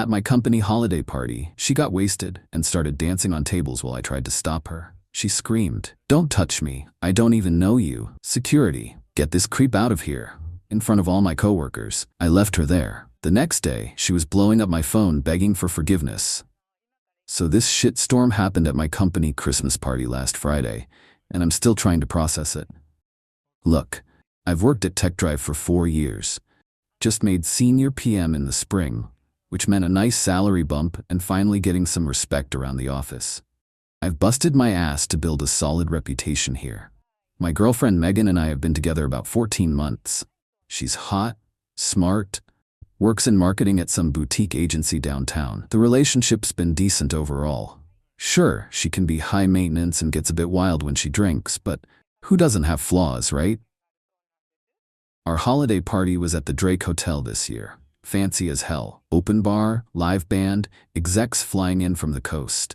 At my company holiday party, she got wasted and started dancing on tables while I tried to stop her. She screamed, "Don't touch me. I don't even know you. Security, get this creep out of here." In front of all my coworkers, I left her there. The next day, she was blowing up my phone begging for forgiveness. So this shitstorm happened at my company Christmas party last Friday, and I'm still trying to process it. Look, I've worked at TechDrive for 4 years. Just made senior PM in the spring, which meant a nice salary bump and finally getting some respect around the office. I've busted my ass to build a solid reputation here. My girlfriend Megan and I have been together about 14 months. She's hot, smart, works in marketing at some boutique agency downtown. The relationship's been decent overall. Sure, she can be high maintenance and gets a bit wild when she drinks, but who doesn't have flaws, right? Our holiday party was at the Drake Hotel this year. Fancy as hell. Open bar, live band, execs flying in from the coast.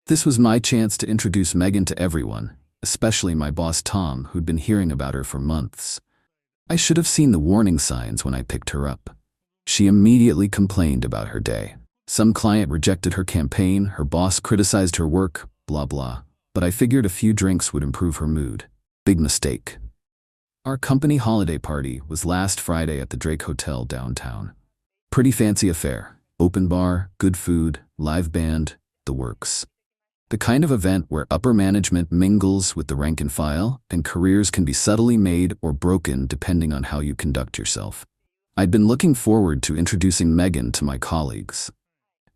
This was my chance to introduce Megan to everyone, especially my boss Tom, who'd been hearing about her for months. I should have seen the warning signs when I picked her up. She immediately complained about her day. Some client rejected her campaign, her boss criticized her work, blah blah. But I figured a few drinks would improve her mood. Big mistake. Our company holiday party was last Friday at the Drake Hotel downtown. Pretty fancy affair. Open bar, good food, live band, the works. The kind of event where upper management mingles with the rank and file, and careers can be subtly made or broken depending on how you conduct yourself. I'd been looking forward to introducing Megan to my colleagues.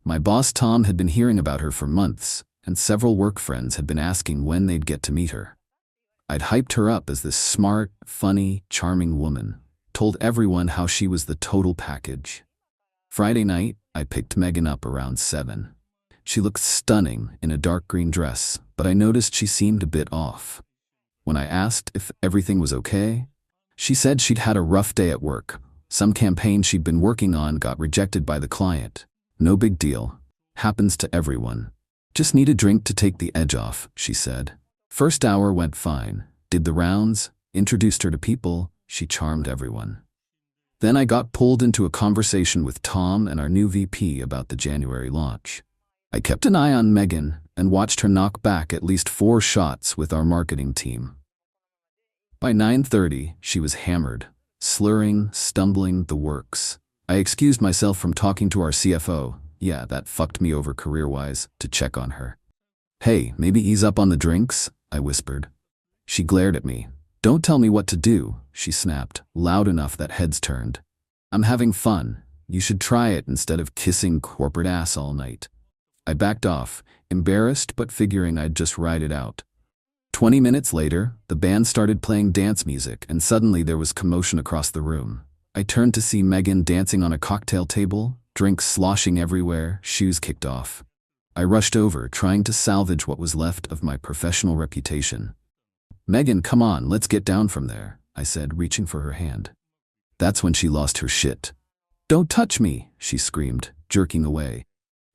My boss Tom had been hearing about her for months, and several work friends had been asking when they'd get to meet her. I'd hyped her up as this smart, funny, charming woman, told everyone how she was the total package. Friday night, I picked Megan up around 7. She looked stunning in a dark green dress, but I noticed she seemed a bit off. When I asked if everything was okay, she said she'd had a rough day at work. Some campaign she'd been working on got rejected by the client. No big deal. Happens to everyone. Just need a drink to take the edge off, she said. First hour went fine. Did the rounds, introduced her to people, she charmed everyone. Then I got pulled into a conversation with Tom and our new VP about the January launch. I kept an eye on Megan and watched her knock back at least 4 shots with our marketing team. By 9:30, she was hammered. Slurring, stumbling, the works. I excused myself from talking to our CFO, yeah, that fucked me over career-wise, to check on her. "Hey, maybe ease up on the drinks," I whispered. She glared at me. "Don't tell me what to do," she snapped, loud enough that heads turned. "I'm having fun. You should try it instead of kissing corporate ass all night." I backed off, embarrassed but figuring I'd just ride it out. 20 minutes later, the band started playing dance music and suddenly there was commotion across the room. I turned to see Megan dancing on a cocktail table, drinks sloshing everywhere, shoes kicked off. I rushed over, trying to salvage what was left of my professional reputation. "Megan, come on, let's get down from there," I said, reaching for her hand. That's when she lost her shit. "Don't touch me," she screamed, jerking away.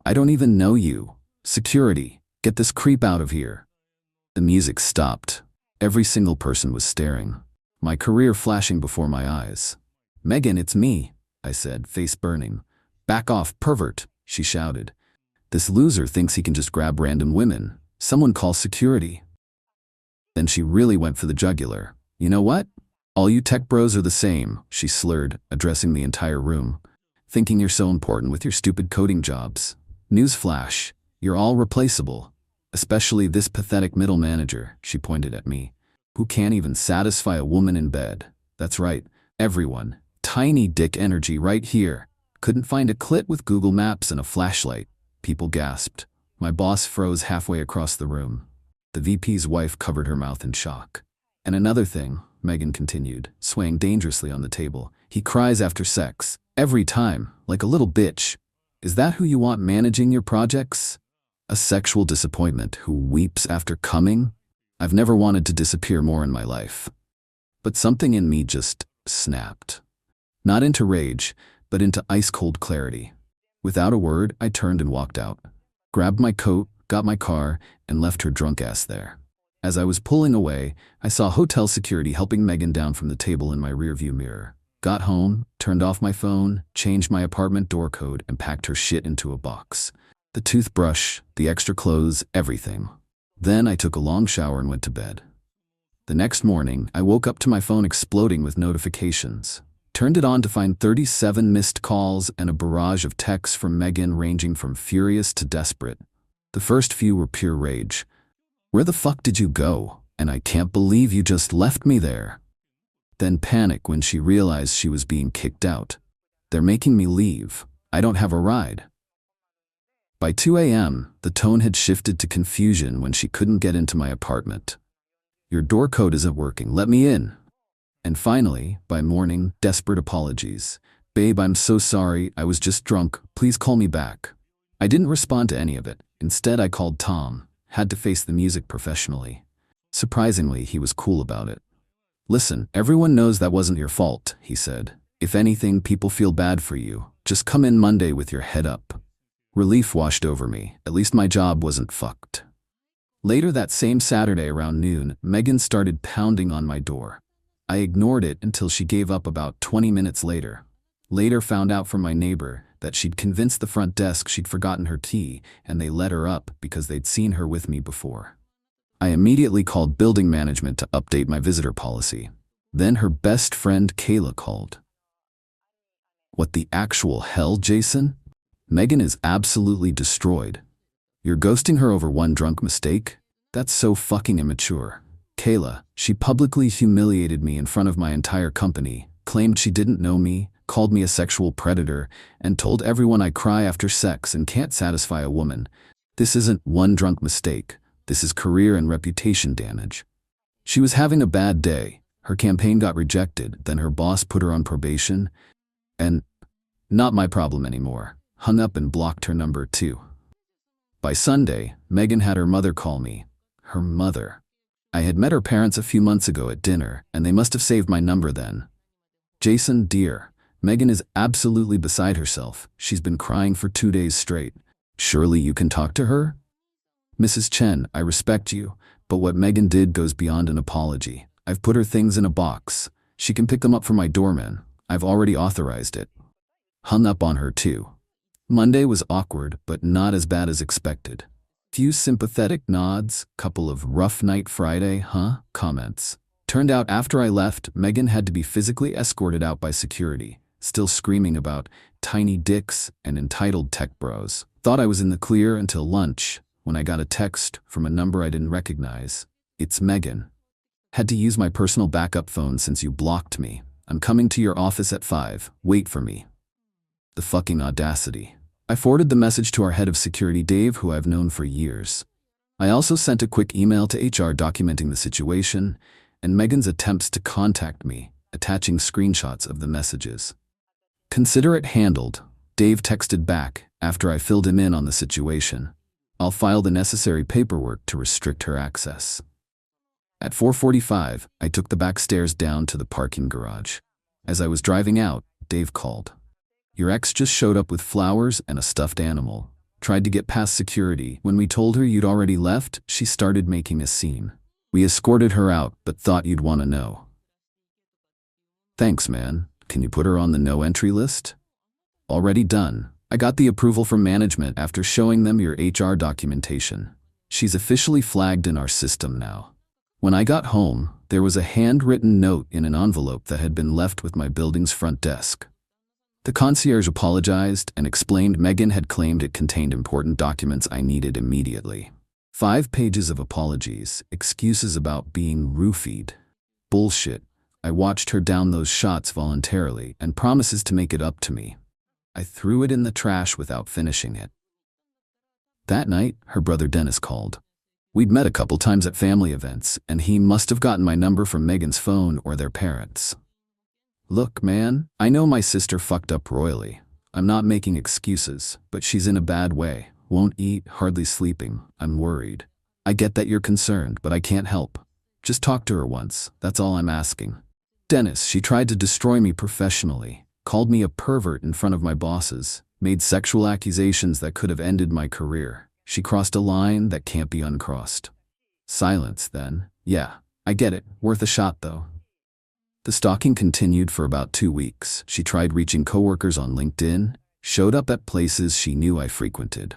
"I don't even know you. Security, get this creep out of here." The music stopped. Every single person was staring, my career flashing before my eyes. "Megan, it's me," I said, face burning. "Back off, pervert," she shouted. "This loser thinks he can just grab random women. Someone call security." Then she really went for the jugular. "You know what? All you tech bros are the same," she slurred, addressing the entire room. "Thinking you're so important with your stupid coding jobs. Newsflash, you're all replaceable. Especially this pathetic middle manager," she pointed at me, "who can't even satisfy a woman in bed. That's right, everyone. Tiny dick energy right here. Couldn't find a clit with Google Maps and a flashlight." People gasped. My boss froze halfway across the room. The VP's wife covered her mouth in shock. "And another thing," Megan continued, swaying dangerously on the table, "he cries after sex. Every time, like a little bitch. Is that who you want managing your projects? A sexual disappointment who weeps after coming? I've never wanted to disappear more in my life." But something in me just snapped. Not into rage, but into ice-cold clarity. Without a word, I turned and walked out. Grabbed my coat, got my car, and left her drunk ass there. As I was pulling away, I saw hotel security helping Megan down from the table in my rearview mirror. Got home, turned off my phone, changed my apartment door code, and packed her shit into a box. The toothbrush, the extra clothes, everything. Then I took a long shower and went to bed. The next morning, I woke up to my phone exploding with notifications. Turned it on to find 37 missed calls and a barrage of texts from Megan ranging from furious to desperate. The first few were pure rage. "Where the fuck did you go? And I can't believe you just left me there." Then panic when she realized she was being kicked out. "They're making me leave. I don't have a ride." By 2 a.m., the tone had shifted to confusion when she couldn't get into my apartment. "Your door code isn't working. Let me in." And finally, by morning, desperate apologies. "Babe, I'm so sorry. I was just drunk. Please call me back." I didn't respond to any of it. Instead, I called Tom. Had to face the music professionally. Surprisingly, he was cool about it. "Listen, everyone knows that wasn't your fault," he said. "If anything, people feel bad for you. Just come in Monday with your head up." Relief washed over me. At least my job wasn't fucked. Later that same Saturday around noon, Megan started pounding on my door. I ignored it until she gave up about 20 minutes later. Later found out from my neighbor that she'd convinced the front desk she'd forgotten her key, and they let her up because they'd seen her with me before. I immediately called building management to update my visitor policy. Then her best friend Kayla called. "What the actual hell, Jason? Megan is absolutely destroyed. You're ghosting her over one drunk mistake? That's so fucking immature." Kayla, she publicly humiliated me in front of my entire company, claimed she didn't know me, called me a sexual predator, and told everyone I cry after sex and can't satisfy a woman. This isn't one drunk mistake. This is career and reputation damage. She was having a bad day. Her campaign got rejected, then her boss put her on probation, and not my problem anymore. Hung up and blocked her number too. By Sunday, Megan had her mother call me. Her mother. I had met her parents a few months ago at dinner, and they must have saved my number then. "Jason, dear, Megan is absolutely beside herself. She's been crying for 2 days straight. Surely you can talk to her?" "Mrs. Chen, I respect you, but what Megan did goes beyond an apology. I've put her things in a box. She can pick them up from my doorman. I've already authorized it." Hung up on her too. Monday was awkward, but not as bad as expected. Few sympathetic nods, couple of "rough night Friday, huh?" comments. Turned out after I left, Megan had to be physically escorted out by security, still screaming about tiny dicks and entitled tech bros. Thought I was in the clear until lunch, when I got a text from a number I didn't recognize. "It's Megan. Had to use my personal backup phone since you blocked me. I'm coming to your office at 5. Wait for me." The fucking audacity. I forwarded the message to our head of security, Dave, who I've known for years. I also sent a quick email to HR documenting the situation and Megan's attempts to contact me, attaching screenshots of the messages. "Consider it handled," Dave texted back after I filled him in on the situation. "I'll file the necessary paperwork to restrict her access." At 4:45, I took the back stairs down to the parking garage. As I was driving out, Dave called. "Your ex just showed up with flowers and a stuffed animal. Tried to get past security. When we told her you'd already left, she started making a scene. We escorted her out, but thought you'd want to know." "Thanks, man. Can you put her on the no entry list?" "Already done. I got the approval from management after showing them your HR documentation. She's officially flagged in our system now." When I got home, there was a handwritten note in an envelope that had been left with my building's front desk. The concierge apologized and explained Megan had claimed it contained important documents I needed immediately. 5 pages of apologies, excuses about being roofied. Bullshit. I watched her down those shots voluntarily and promises to make it up to me. I threw it in the trash without finishing it. That night, her brother Dennis called. We'd met a couple times at family events, and he must have gotten my number from Megan's phone or their parents. "Look, man, I know my sister fucked up royally. I'm not making excuses, but she's in a bad way. Won't eat, hardly sleeping. I'm worried. I get that you're concerned, but I can't help. Just talk to her once, that's all I'm asking." "Dennis, she tried to destroy me professionally, called me a pervert in front of my bosses, made sexual accusations that could have ended my career. She crossed a line that can't be uncrossed." Silence then. "Yeah, I get it. Worth a shot though." The stalking continued for about 2 weeks. She tried reaching coworkers on LinkedIn, showed up at places she knew I frequented,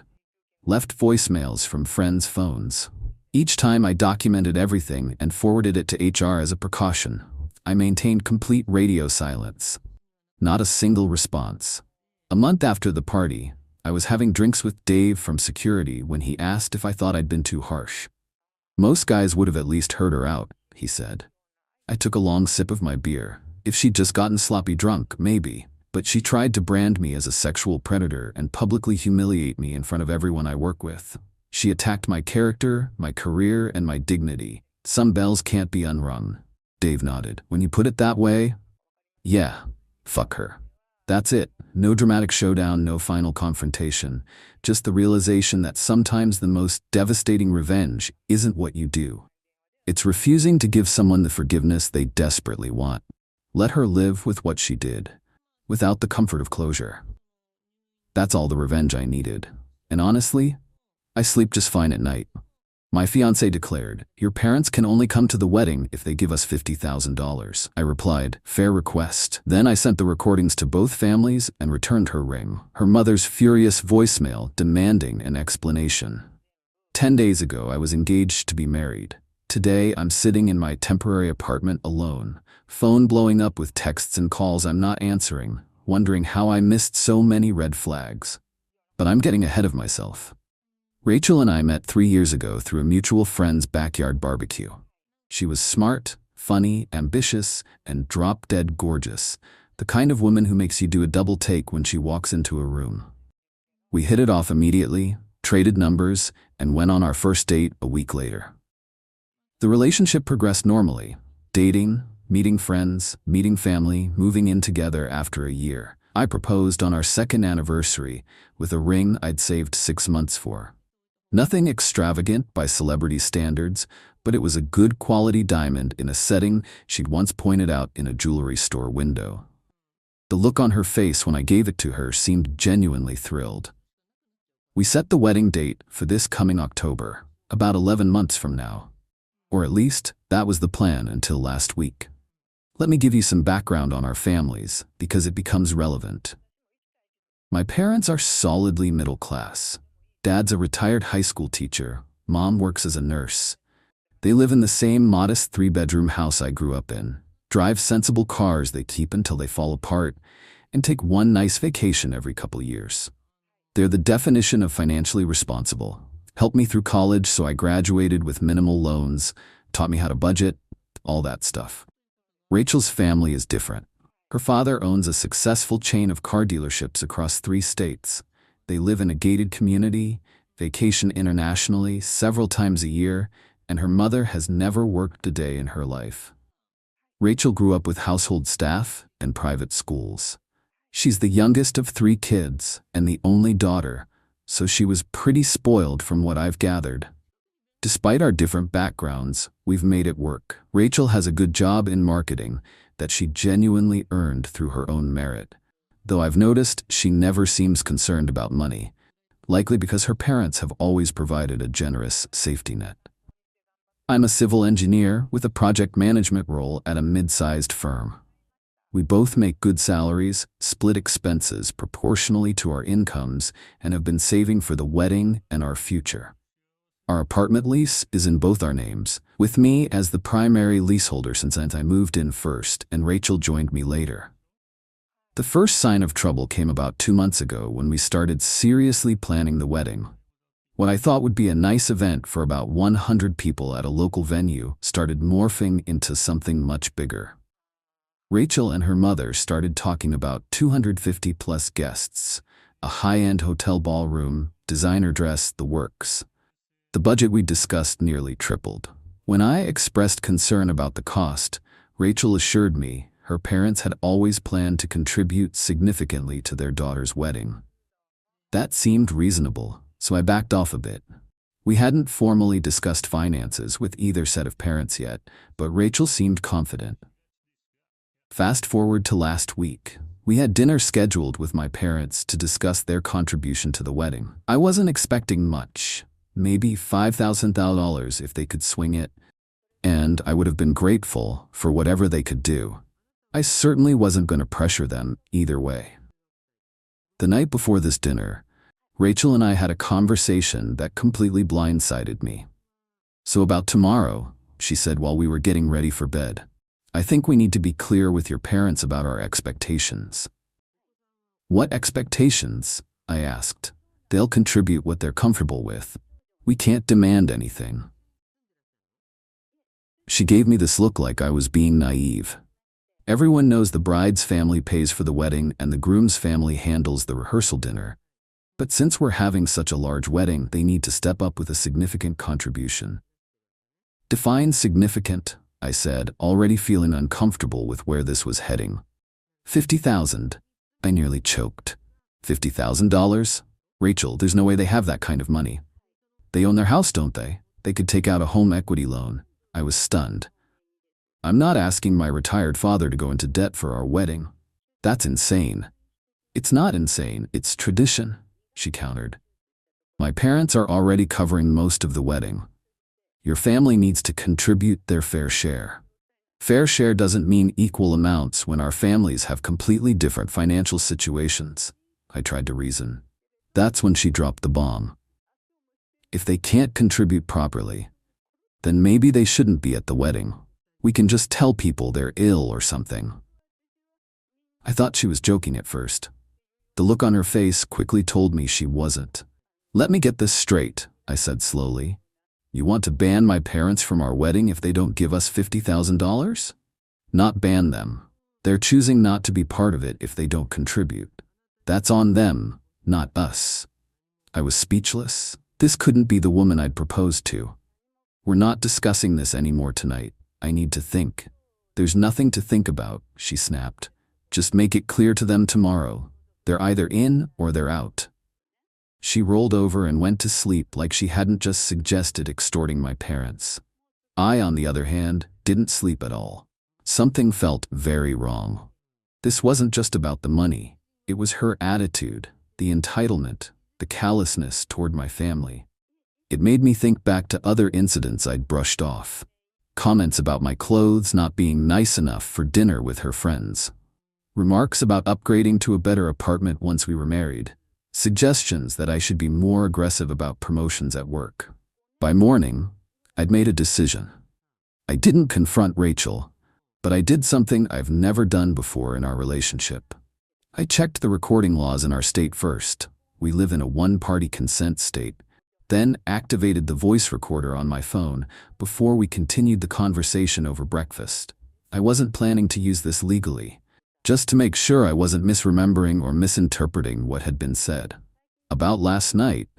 left voicemails from friends' phones. Each time I documented everything and forwarded it to HR as a precaution. I maintained complete radio silence. Not a single response. A month after the party, I was having drinks with Dave from security when he asked if I thought I'd been too harsh. Most guys would have at least heard her out, he said. I took a long sip of my beer. If she'd just gotten sloppy drunk, maybe. But she tried to brand me as a sexual predator and publicly humiliate me in front of everyone I work with. She attacked my character, my career, and my dignity. Some bells can't be unrung. Dave nodded. When you put it that way, yeah, fuck her. That's it. No dramatic showdown, no final confrontation. Just the realization that sometimes the most devastating revenge isn't what you do. It's refusing to give someone the forgiveness they desperately want. Let her live with what she did, without the comfort of closure. That's all the revenge I needed. And honestly, I sleep just fine at night. My fiancé declared, "Your parents can only come to the wedding if they give us $50,000. I replied, "Fair request." Then I sent the recordings to both families and returned her ring. Her mother's furious voicemail demanding an explanation. 10 days ago, I was engaged to be married. Today, I'm sitting in my temporary apartment alone, phone blowing up with texts and calls I'm not answering, wondering how I missed so many red flags. But I'm getting ahead of myself. Rachel and I met 3 years ago through a mutual friend's backyard barbecue. She was smart, funny, ambitious, and drop-dead gorgeous, the kind of woman who makes you do a double take when she walks into a room. We hit it off immediately, traded numbers, and went on our first date a week later. The relationship progressed normally, dating, meeting friends, meeting family, moving in together after a year. I proposed on our second anniversary with a ring I'd saved 6 months for. Nothing extravagant by celebrity standards, but it was a good quality diamond in a setting she'd once pointed out in a jewelry store window. The look on her face when I gave it to her seemed genuinely thrilled. We set the wedding date for this coming October, about 11 months from now. Or at least, that was the plan until last week. Let me give you some background on our families, because it becomes relevant. My parents are solidly middle class. Dad's a retired high school teacher. Mom works as a nurse. They live in the same modest 3-bedroom house I grew up in, drive sensible cars they keep until they fall apart, and take one nice vacation every couple years. They're the definition of financially responsible. Helped me through college so I graduated with minimal loans, taught me how to budget, all that stuff. Rachel's family is different. Her father owns a successful chain of car dealerships across 3 states. They live in a gated community, vacation internationally several times a year, and her mother has never worked a day in her life. Rachel grew up with household staff and private schools. She's the youngest of 3 kids and the only daughter, so she was pretty spoiled from what I've gathered. Despite our different backgrounds, we've made it work. Rachel has a good job in marketing that she genuinely earned through her own merit. Though I've noticed she never seems concerned about money, likely because her parents have always provided a generous safety net. I'm a civil engineer with a project management role at a mid-sized firm. We both make good salaries, split expenses proportionally to our incomes, and have been saving for the wedding and our future. Our apartment lease is in both our names, with me as the primary leaseholder since I moved in first and Rachel joined me later. The first sign of trouble came about 2 months ago when we started seriously planning the wedding. What I thought would be a nice event for about 100 people at a local venue started morphing into something much bigger. Rachel and her mother started talking about 250-plus guests, a high-end hotel ballroom, designer dress, the works. The budget we discussed nearly tripled. When I expressed concern about the cost, Rachel assured me her parents had always planned to contribute significantly to their daughter's wedding. That seemed reasonable, so I backed off a bit. We hadn't formally discussed finances with either set of parents yet, but Rachel seemed confident. Fast forward to last week. We had dinner scheduled with my parents to discuss their contribution to the wedding. I wasn't expecting much, maybe $5,000 if they could swing it, and I would have been grateful for whatever they could do. I certainly wasn't going to pressure them either way. The night before this dinner, Rachel and I had a conversation that completely blindsided me. "So about tomorrow," she said while we were getting ready for bed, "I think we need to be clear with your parents about our expectations." "What expectations?" I asked. "They'll contribute what they're comfortable with. We can't demand anything." She gave me this look like I was being naive. Everyone knows the bride's family pays for the wedding and the groom's family handles the rehearsal dinner. But since we're having such a large wedding, they need to step up with a significant contribution. "Define significant," I said, already feeling uncomfortable with where this was heading. "50,000. I nearly choked. $50,000? Rachel, there's no way they have that kind of money. They own their house, don't they? They could take out a home equity loan." I was stunned. "I'm not asking my retired father to go into debt for our wedding. That's insane." "It's not insane, it's tradition," she countered. "My parents are already covering most of the wedding. Your family needs to contribute their fair share." "Fair share doesn't mean equal amounts when our families have completely different financial situations," I tried to reason. That's when she dropped the bomb. "If they can't contribute properly, then maybe they shouldn't be at the wedding. We can just tell people they're ill or something." I thought she was joking at first. The look on her face quickly told me she wasn't. "Let me get this straight," I said slowly. "You want to ban my parents from our wedding if they don't give us $50,000? Not ban them. They're choosing not to be part of it if they don't contribute. That's on them, not us." I was speechless. This couldn't be the woman I'd proposed to. "We're not discussing this anymore tonight. I need to think." "There's nothing to think about," she snapped. "Just make it clear to them tomorrow. They're either in or they're out." She rolled over and went to sleep like she hadn't just suggested extorting my parents. I, on the other hand, didn't sleep at all. Something felt very wrong. This wasn't just about the money. It was her attitude, the entitlement, the callousness toward my family. It made me think back to other incidents I'd brushed off. Comments about my clothes not being nice enough for dinner with her friends. Remarks about upgrading to a better apartment once we were married. Suggestions that I should be more aggressive about promotions at work. By morning, I'd made a decision. I didn't confront Rachel, but I did something I've never done before in our relationship. I checked the recording laws in our state first. We live in a one-party consent state. Then activated the voice recorder on my phone before we continued the conversation over breakfast. I wasn't planning to use this legally, just to make sure I wasn't misremembering or misinterpreting what had been said. "About last night,"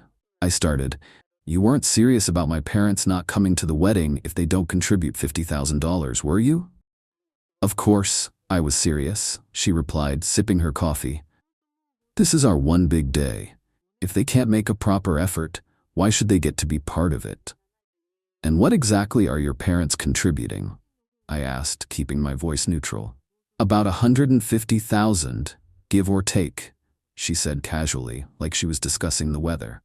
I started, "you weren't serious about my parents not coming to the wedding if they don't contribute $50,000, were you?" "Of course, I was serious," she replied, sipping her coffee. "This is our one big day. If they can't make a proper effort, why should they get to be part of it?" "And what exactly are your parents contributing?" I asked, keeping my voice neutral. "About $150,000, give or take," she said casually, like she was discussing the weather.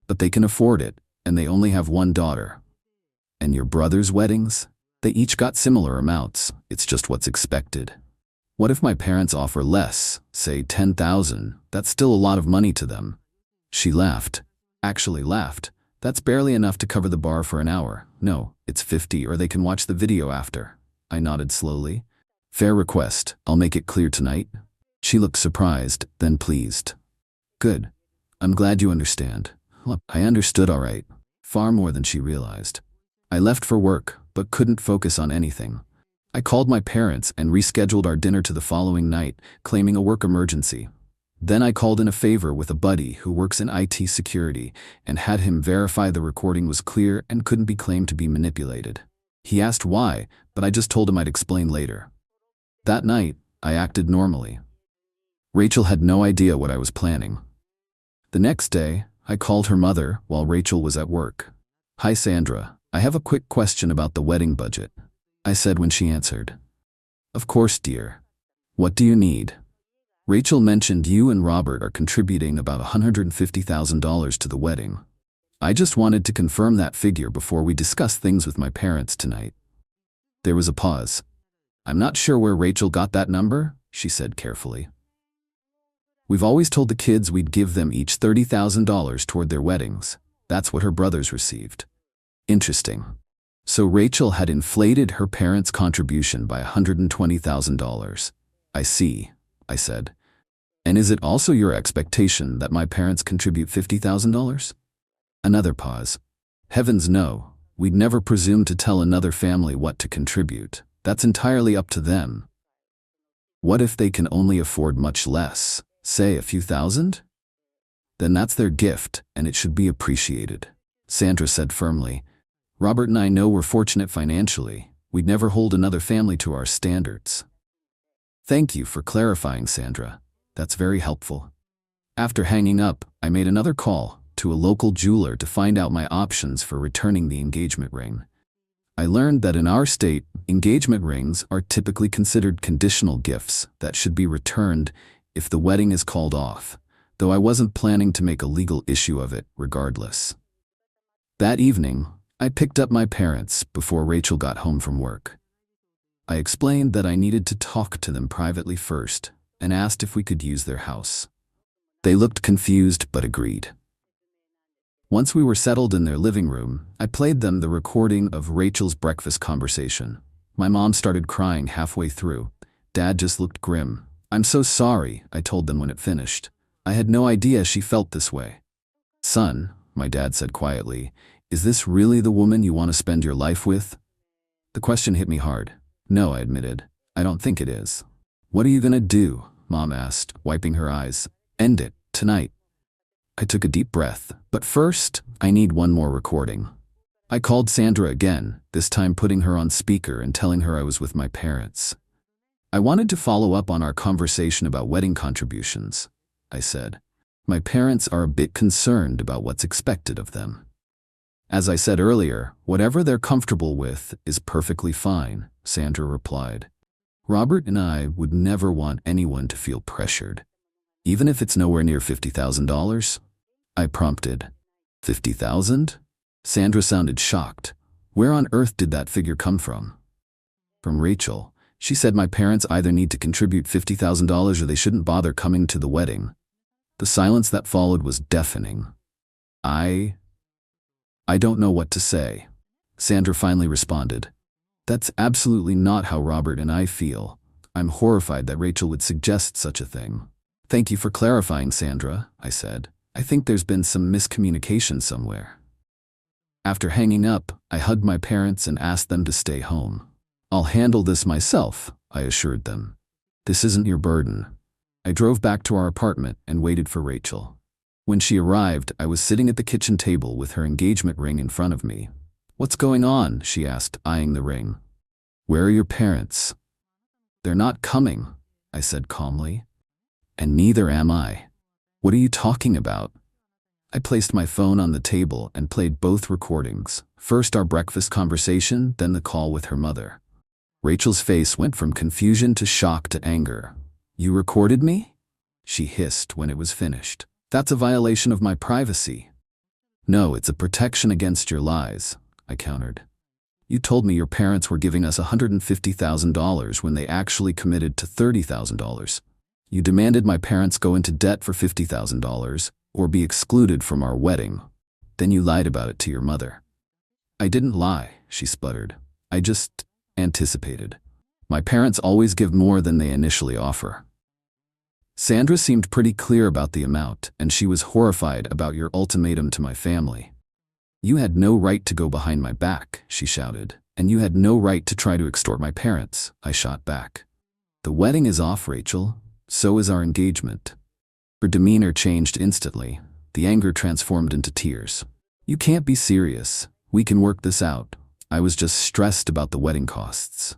"But they can afford it, and they only have one daughter." "And your brother's weddings? They each got similar amounts. It's just what's expected." "What if my parents offer less, say $10,000? That's still a lot of money to them." She laughed. Actually laughed. "That's barely enough to cover the bar for an hour. No, it's 50 or they can watch the video after." I nodded slowly. "Fair request. I'll make it clear tonight." She looked surprised, then pleased. "Good. I'm glad you understand." I understood all right. Far more than she realized. I left for work, but couldn't focus on anything. I called my parents and rescheduled our dinner to the following night, claiming a work emergency. Then I called in a favor with a buddy who works in IT security and had him verify the recording was clear and couldn't be claimed to be manipulated. He asked why, but I just told him I'd explain later. That night, I acted normally. Rachel had no idea what I was planning. The next day, I called her mother while Rachel was at work. "Hi Sandra, I have a quick question about the wedding budget," I said when she answered. "Of course, dear. What do you need?" "Rachel mentioned you and Robert are contributing about $150,000 to the wedding. I just wanted to confirm that figure before we discuss things with my parents tonight." There was a pause. I'm not sure where Rachel got that number, she said carefully. We've always told the kids we'd give them each $30,000 toward their weddings. That's what her brothers received. Interesting. So Rachel had inflated her parents' contribution by $120,000. I see, I said. And is it also your expectation that my parents contribute $50,000? Another pause. Heavens no, we'd never presume to tell another family what to contribute. That's entirely up to them. What if they can only afford much less, say a few thousand? Then that's their gift, and it should be appreciated, Sandra said firmly. Robert and I know we're fortunate financially. We'd never hold another family to our standards. Thank you for clarifying, Sandra. That's very helpful. After hanging up, I made another call to a local jeweler to find out my options for returning the engagement ring. I learned that in our state, engagement rings are typically considered conditional gifts that should be returned if the wedding is called off, though I wasn't planning to make a legal issue of it regardless. That evening, I picked up my parents before Rachel got home from work. I explained that I needed to talk to them privately first and asked if we could use their house. They looked confused but agreed. Once we were settled in their living room, I played them the recording of Rachel's breakfast conversation. My mom started crying halfway through. Dad just looked grim. I'm so sorry, I told them when it finished. I had no idea she felt this way. Son, my dad said quietly, is this really the woman you want to spend your life with? The question hit me hard. No, I admitted. I don't think it is. What are you gonna do? Mom asked, wiping her eyes. End it, tonight. I took a deep breath, but first, I need one more recording. I called Sandra again, this time putting her on speaker and telling her I was with my parents. I wanted to follow up on our conversation about wedding contributions, I said. My parents are a bit concerned about what's expected of them. As I said earlier, whatever they're comfortable with is perfectly fine, Sandra replied. Robert and I would never want anyone to feel pressured. Even if it's nowhere near $50,000? I prompted. $50,000? Sandra sounded shocked. Where on earth did that figure come from? From Rachel. She said my parents either need to contribute $50,000 or they shouldn't bother coming to the wedding. The silence that followed was deafening. I don't know what to say. Sandra finally responded. That's absolutely not how Robert and I feel. I'm horrified that Rachel would suggest such a thing. Thank you for clarifying, Sandra, I said. I think there's been some miscommunication somewhere. After hanging up, I hugged my parents and asked them to stay home. I'll handle this myself, I assured them. This isn't your burden. I drove back to our apartment and waited for Rachel. When she arrived, I was sitting at the kitchen table with her engagement ring in front of me. What's going on? She asked, eyeing the ring. Where are your parents? They're not coming, I said calmly. And neither am I. What are you talking about? I placed my phone on the table and played both recordings. First our breakfast conversation, then the call with her mother. Rachel's face went from confusion to shock to anger. You recorded me? She hissed when it was finished. That's a violation of my privacy. No, it's a protection against your lies, I countered. You told me your parents were giving us $150,000 when they actually committed to $30,000. You demanded my parents go into debt for $50,000 or be excluded from our wedding. Then you lied about it to your mother. I didn't lie, she sputtered. I just anticipated. My parents always give more than they initially offer. Sandra seemed pretty clear about the amount, and she was horrified about your ultimatum to my family. You had no right to go behind my back, she shouted, and you had no right to try to extort my parents, I shot back. The wedding is off, Rachel. So is our engagement. Her demeanor changed instantly. The anger transformed into tears. You can't be serious. We can work this out. I was just stressed about the wedding costs.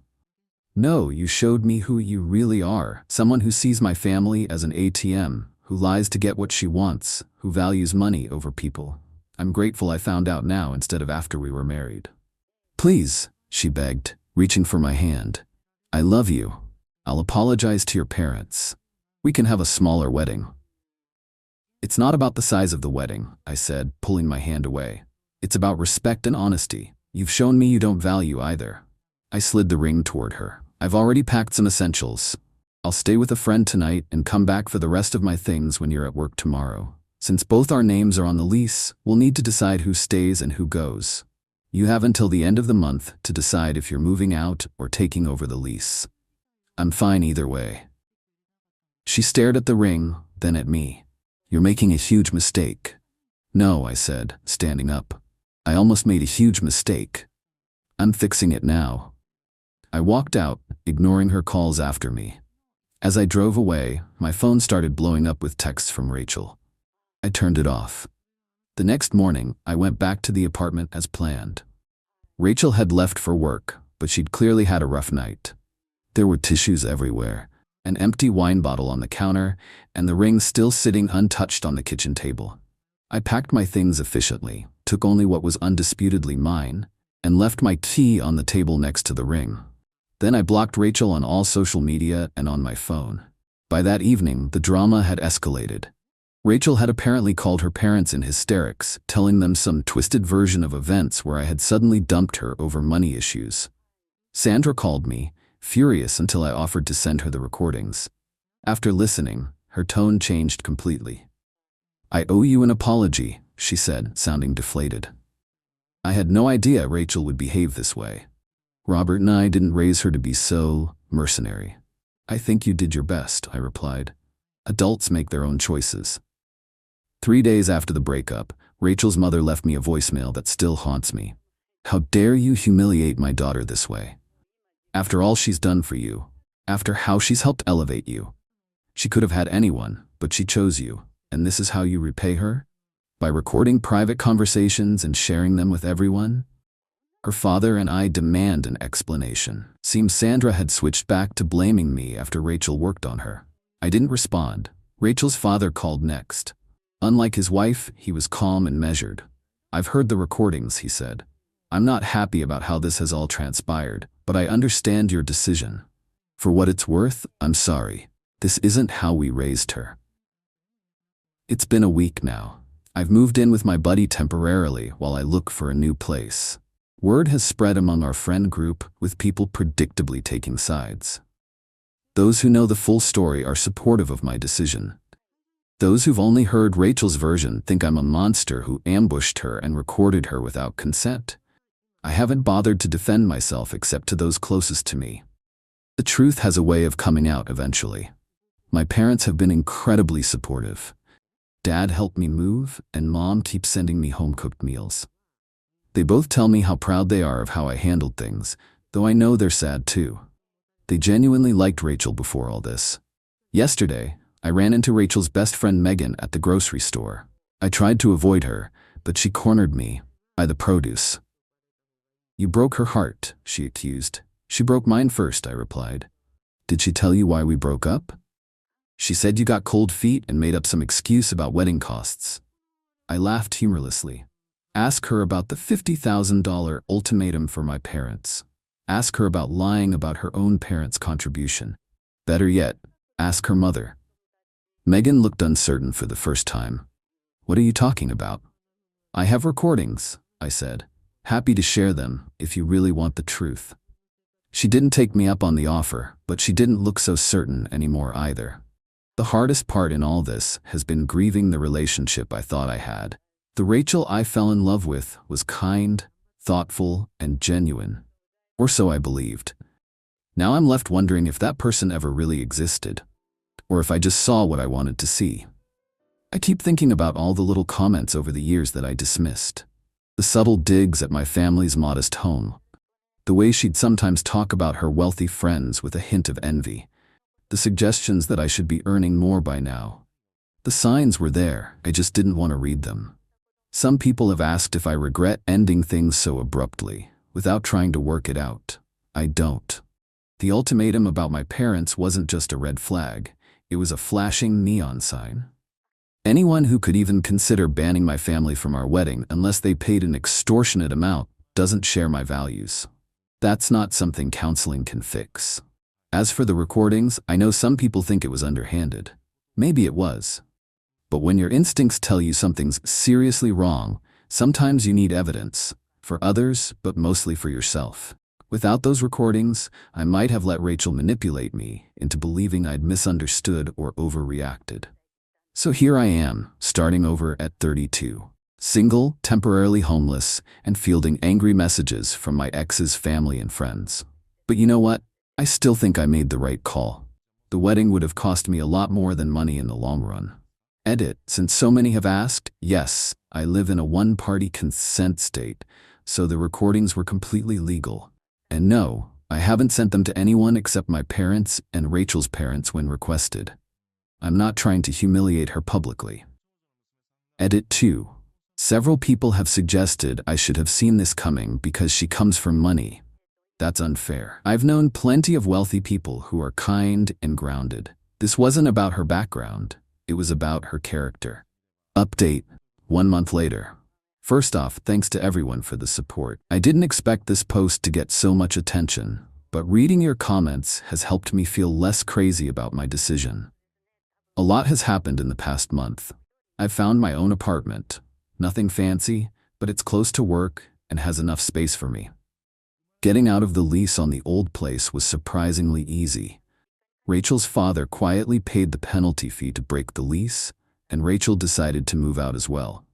No, you showed me who you really are. Someone who sees my family as an ATM, who lies to get what she wants, who values money over people. I'm grateful I found out now instead of after we were married. Please, she begged, reaching for my hand. I love you. I'll apologize to your parents. We can have a smaller wedding. It's not about the size of the wedding, I said, pulling my hand away. It's about respect and honesty. You've shown me you don't value either. I slid the ring toward her. I've already packed some essentials. I'll stay with a friend tonight and come back for the rest of my things when you're at work tomorrow. Since both our names are on the lease, we'll need to decide who stays and who goes. You have until the end of the month to decide if you're moving out or taking over the lease. I'm fine either way. She stared at the ring, then at me. You're making a huge mistake. No, I said, standing up. I almost made a huge mistake. I'm fixing it now. I walked out, ignoring her calls after me. As I drove away, my phone started blowing up with texts from Rachel. I turned it off. The next morning, I went back to the apartment as planned. Rachel had left for work, but she'd clearly had a rough night. There were tissues everywhere, an empty wine bottle on the counter, and the ring still sitting untouched on the kitchen table. I packed my things efficiently, took only what was undisputedly mine, and left my key on the table next to the ring. Then I blocked Rachel on all social media and on my phone. By that evening, the drama had escalated. Rachel had apparently called her parents in hysterics, telling them some twisted version of events where I had suddenly dumped her over money issues. Sandra called me, furious until I offered to send her the recordings. After listening, her tone changed completely. I owe you an apology, she said, sounding deflated. I had no idea Rachel would behave this way. Robert and I didn't raise her to be so mercenary. I think you did your best, I replied. Adults make their own choices. 3 days after the breakup, Rachel's mother left me a voicemail that still haunts me. How dare you humiliate my daughter this way? After all she's done for you, after how she's helped elevate you. She could have had anyone, but she chose you, and this is how you repay her? By recording private conversations and sharing them with everyone? Her father and I demand an explanation. Seems Sandra had switched back to blaming me after Rachel worked on her. I didn't respond. Rachel's father called next. Unlike his wife, he was calm and measured. I've heard the recordings, he said. I'm not happy about how this has all transpired, but I understand your decision. For what it's worth, I'm sorry. This isn't how we raised her. It's been a week now. I've moved in with my buddy temporarily while I look for a new place. Word has spread among our friend group, with people predictably taking sides. Those who know the full story are supportive of my decision. Those who've only heard Rachel's version think I'm a monster who ambushed her and recorded her without consent. I haven't bothered to defend myself except to those closest to me. The truth has a way of coming out eventually. My parents have been incredibly supportive. Dad helped me move, and Mom keeps sending me home-cooked meals. They both tell me how proud they are of how I handled things, though I know they're sad too. They genuinely liked Rachel before all this. Yesterday, I ran into Rachel's best friend Megan at the grocery store. I tried to avoid her, but she cornered me by the produce. You broke her heart, she accused. She broke mine first, I replied. Did she tell you why we broke up? She said you got cold feet and made up some excuse about wedding costs. I laughed humorlessly. Ask her about the $50,000 ultimatum for my parents. Ask her about lying about her own parents' contribution. Better yet, ask her mother. Megan looked uncertain for the first time. What are you talking about? I have recordings, I said. Happy to share them if you really want the truth. She didn't take me up on the offer, but she didn't look so certain anymore either. The hardest part in all this has been grieving the relationship I thought I had. The Rachel I fell in love with was kind, thoughtful, and genuine. Or so I believed. Now I'm left wondering if that person ever really existed, or if I just saw what I wanted to see. I keep thinking about all the little comments over the years that I dismissed. The subtle digs at my family's modest home. The way she'd sometimes talk about her wealthy friends with a hint of envy. The suggestions that I should be earning more by now. The signs were there, I just didn't want to read them. Some people have asked if I regret ending things so abruptly, without trying to work it out. I don't. The ultimatum about my parents wasn't just a red flag, it was a flashing neon sign. Anyone who could even consider banning my family from our wedding unless they paid an extortionate amount doesn't share my values. That's not something counseling can fix. As for the recordings, I know some people think it was underhanded. Maybe it was. But when your instincts tell you something's seriously wrong, sometimes you need evidence. For others, but mostly for yourself. Without those recordings, I might have let Rachel manipulate me into believing I'd misunderstood or overreacted. So here I am, starting over at 32. Single, temporarily homeless, and fielding angry messages from my ex's family and friends. But you know what? I still think I made the right call. The wedding would have cost me a lot more than money in the long run. Edit, since so many have asked, yes, I live in a one-party consent state, so the recordings were completely legal. And no, I haven't sent them to anyone except my parents and Rachel's parents when requested. I'm not trying to humiliate her publicly. Edit 2. Several people have suggested I should have seen this coming because she comes from money. That's unfair. I've known plenty of wealthy people who are kind and grounded. This wasn't about her background. It was about her character. Update. 1 month later. First off, thanks to everyone for the support. I didn't expect this post to get so much attention, but reading your comments has helped me feel less crazy about my decision. A lot has happened in the past month. I've found my own apartment. Nothing fancy, but it's close to work and has enough space for me. Getting out of the lease on the old place was surprisingly easy. Rachel's father quietly paid the penalty fee to break the lease, and Rachel decided to move out as well.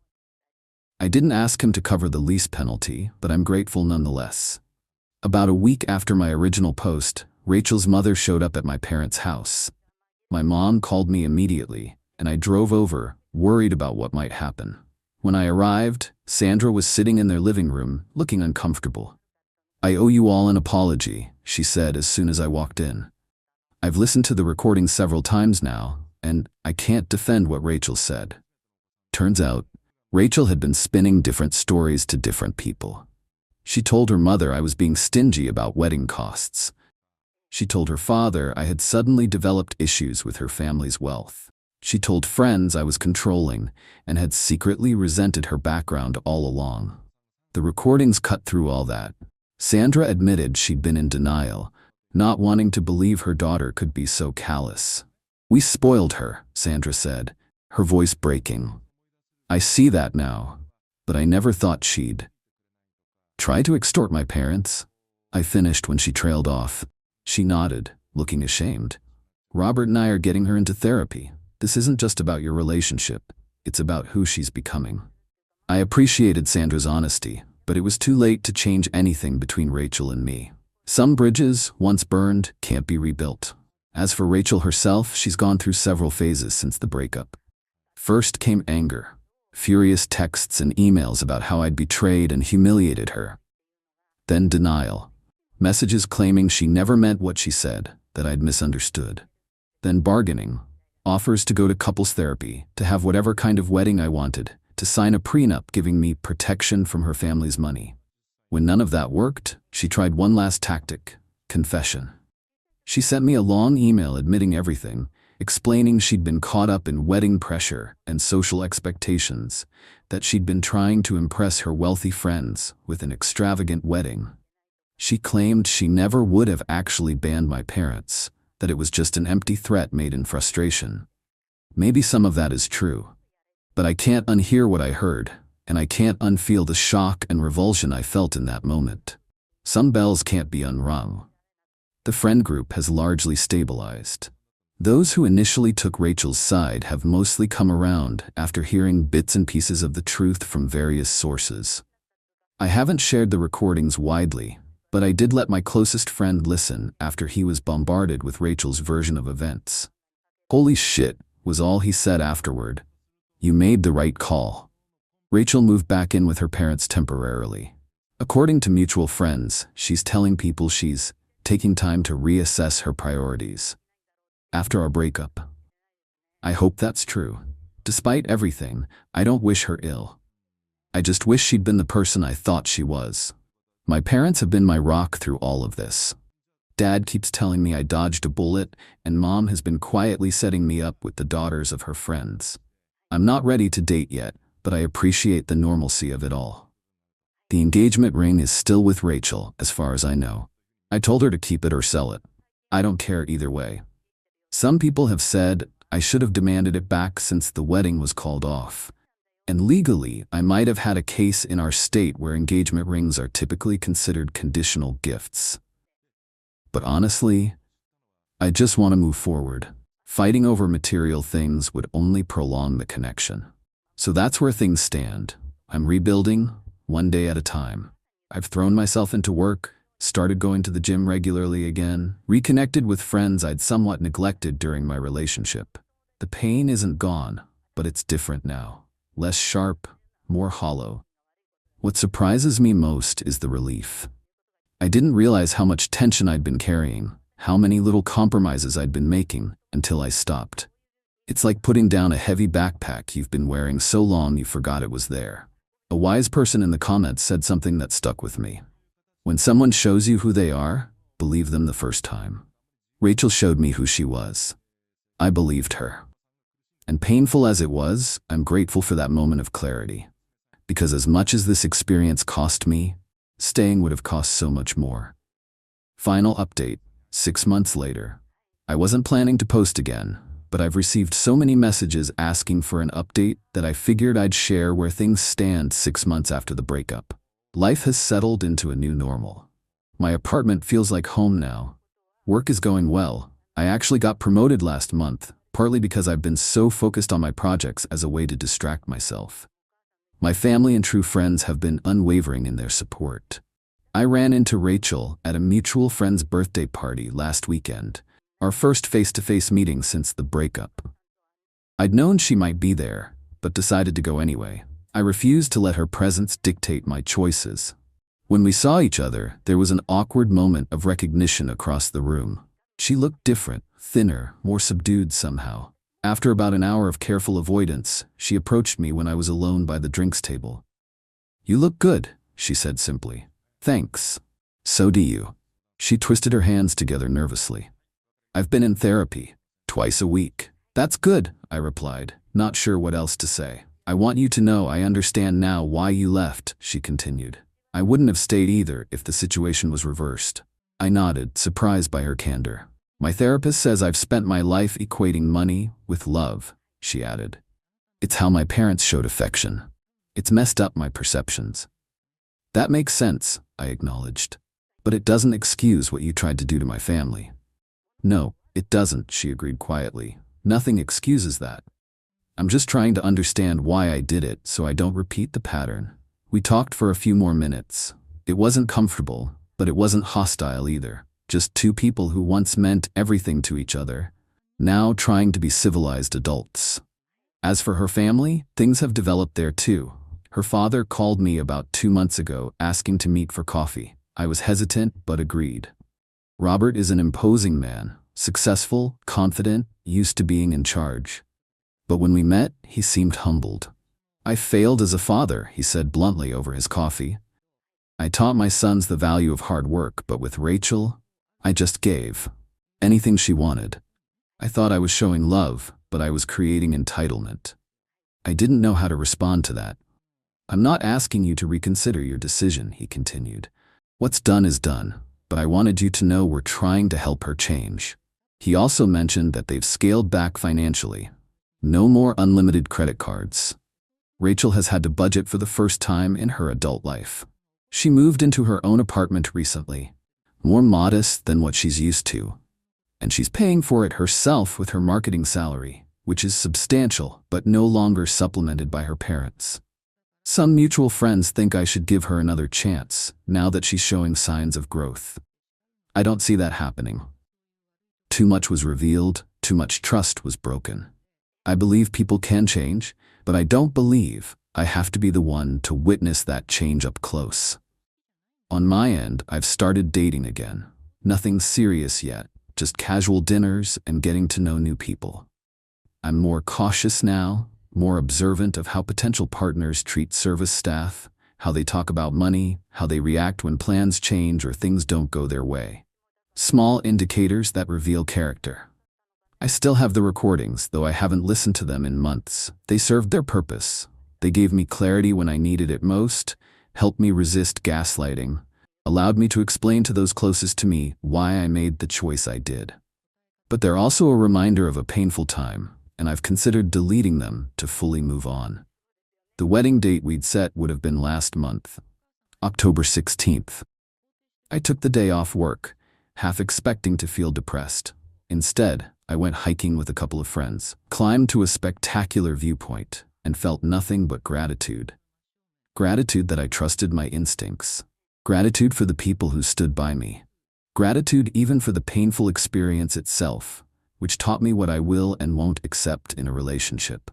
I didn't ask him to cover the lease penalty, but I'm grateful nonetheless. About a week after my original post, Rachel's mother showed up at my parents' house. My mom called me immediately, and I drove over, worried about what might happen. When I arrived, Sandra was sitting in their living room, looking uncomfortable. "I owe you all an apology," she said as soon as I walked in. "I've listened to the recording several times now, and I can't defend what Rachel said." Turns out, Rachel had been spinning different stories to different people. She told her mother I was being stingy about wedding costs. She told her father I had suddenly developed issues with her family's wealth. She told friends I was controlling and had secretly resented her background all along. The recordings cut through all that. Sandra admitted she'd been in denial, not wanting to believe her daughter could be so callous. "We spoiled her," Sandra said, her voice breaking. "I see that now, but I never thought she'd try to extort my parents." I finished when she trailed off. She nodded, looking ashamed. "Robert and I are getting her into therapy. This isn't just about your relationship, it's about who she's becoming." I appreciated Sandra's honesty, but it was too late to change anything between Rachel and me. Some bridges, once burned, can't be rebuilt. As for Rachel herself, she's gone through several phases since the breakup. First came anger. Furious texts and emails about how I'd betrayed and humiliated her. Then denial. Messages claiming she never meant what she said, that I'd misunderstood. Then bargaining. Offers to go to couples therapy, to have whatever kind of wedding I wanted, to sign a prenup giving me protection from her family's money. When none of that worked, she tried one last tactic: confession. She sent me a long email admitting everything, explaining she'd been caught up in wedding pressure and social expectations, that she'd been trying to impress her wealthy friends with an extravagant wedding. She claimed she never would have actually banned my parents, that it was just an empty threat made in frustration. Maybe some of that is true, but I can't unhear what I heard, and I can't unfeel the shock and revulsion I felt in that moment. Some bells can't be unrung. The friend group has largely stabilized. Those who initially took Rachel's side have mostly come around after hearing bits and pieces of the truth from various sources. I haven't shared the recordings widely, but I did let my closest friend listen after he was bombarded with Rachel's version of events. "Holy shit," was all he said afterward. "You made the right call." Rachel moved back in with her parents temporarily. According to mutual friends, she's telling people she's taking time to reassess her priorities after our breakup. I hope that's true. Despite everything, I don't wish her ill. I just wish she'd been the person I thought she was. My parents have been my rock through all of this. Dad keeps telling me I dodged a bullet, and Mom has been quietly setting me up with the daughters of her friends. I'm not ready to date yet, but I appreciate the normalcy of it all. The engagement ring is still with Rachel, as far as I know. I told her to keep it or sell it. I don't care either way. Some people have said I should have demanded it back since the wedding was called off. And legally, I might have had a case in our state where engagement rings are typically considered conditional gifts. But honestly, I just want to move forward. Fighting over material things would only prolong the connection. So that's where things stand. I'm rebuilding, one day at a time. I've thrown myself into work, started going to the gym regularly again, reconnected with friends I'd somewhat neglected during my relationship. The pain isn't gone, but it's different now. Less sharp, more hollow. What surprises me most is the relief. I didn't realize how much tension I'd been carrying, how many little compromises I'd been making, until I stopped. It's like putting down a heavy backpack you've been wearing so long you forgot it was there. A wise person in the comments said something that stuck with me. When someone shows you who they are, believe them the first time. Rachel showed me who she was. I believed her. And painful as it was, I'm grateful for that moment of clarity. Because as much as this experience cost me, staying would have cost so much more. Final update, 6 months later. I wasn't planning to post again, but I've received so many messages asking for an update that I figured I'd share where things stand 6 months after the breakup. Life has settled into a new normal. My apartment feels like home now. Work is going well. I actually got promoted last month, partly because I've been so focused on my projects as a way to distract myself. My family and true friends have been unwavering in their support. I ran into Rachel at a mutual friend's birthday party last weekend, our first face-to-face meeting since the breakup. I'd known she might be there, but decided to go anyway. I refused to let her presence dictate my choices. When we saw each other, there was an awkward moment of recognition across the room. She looked different, thinner, more subdued somehow. After about an hour of careful avoidance, she approached me when I was alone by the drinks table. "You look good," she said simply. "Thanks. So do you." She twisted her hands together nervously. "I've been in therapy, twice a week." "That's good," I replied, not sure what else to say. "I want you to know I understand now why you left," she continued. "I wouldn't have stayed either if the situation was reversed." I nodded, surprised by her candor. "My therapist says I've spent my life equating money with love," she added. "It's how my parents showed affection. It's messed up my perceptions." "That makes sense," I acknowledged. "But it doesn't excuse what you tried to do to my family." "No, it doesn't," she agreed quietly. "Nothing excuses that. I'm just trying to understand why I did it so I don't repeat the pattern." We talked for a few more minutes. It wasn't comfortable, but it wasn't hostile either. Just two people who once meant everything to each other, now trying to be civilized adults. As for her family, things have developed there too. Her father called me about 2 months ago asking to meet for coffee. I was hesitant but agreed. Robert is an imposing man, successful, confident, used to being in charge. But when we met, he seemed humbled. "I failed as a father," he said bluntly over his coffee. "I taught my sons the value of hard work, but with Rachel, I just gave. Anything she wanted. I thought I was showing love, but I was creating entitlement." I didn't know how to respond to that. "I'm not asking you to reconsider your decision," he continued. "What's done is done, but I wanted you to know we're trying to help her change." He also mentioned that they've scaled back financially. No more unlimited credit cards. Rachel has had to budget for the first time in her adult life. She moved into her own apartment recently, more modest than what she's used to. And she's paying for it herself with her marketing salary, which is substantial but no longer supplemented by her parents. Some mutual friends think I should give her another chance, now that she's showing signs of growth. I don't see that happening. Too much was revealed, too much trust was broken. I believe people can change, but I don't believe I have to be the one to witness that change up close. On my end, I've started dating again. Nothing serious yet, just casual dinners and getting to know new people. I'm more cautious now, more observant of how potential partners treat service staff, how they talk about money, how they react when plans change or things don't go their way. Small indicators that reveal character. I still have the recordings, though I haven't listened to them in months. They served their purpose. They gave me clarity when I needed it most, helped me resist gaslighting, allowed me to explain to those closest to me why I made the choice I did. But they're also a reminder of a painful time, and I've considered deleting them to fully move on. The wedding date we'd set would have been last month, October 16th. I took the day off work, half expecting to feel depressed. Instead, I went hiking with a couple of friends, climbed to a spectacular viewpoint, and felt nothing but gratitude. Gratitude that I trusted my instincts. Gratitude for the people who stood by me. Gratitude even for the painful experience itself, which taught me what I will and won't accept in a relationship.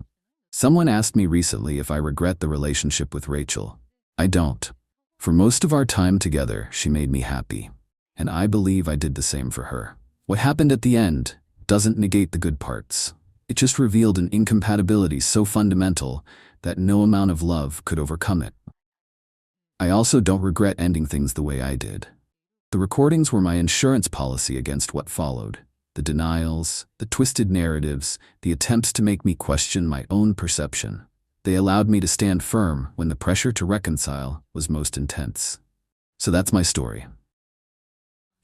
Someone asked me recently if I regret the relationship with Rachel. I don't. For most of our time together, she made me happy, and I believe I did the same for her. What happened at the end doesn't negate the good parts. It just revealed an incompatibility so fundamental that no amount of love could overcome it. I also don't regret ending things the way I did. The recordings were my insurance policy against what followed. The denials, the twisted narratives, the attempts to make me question my own perception. They allowed me to stand firm when the pressure to reconcile was most intense. So that's my story.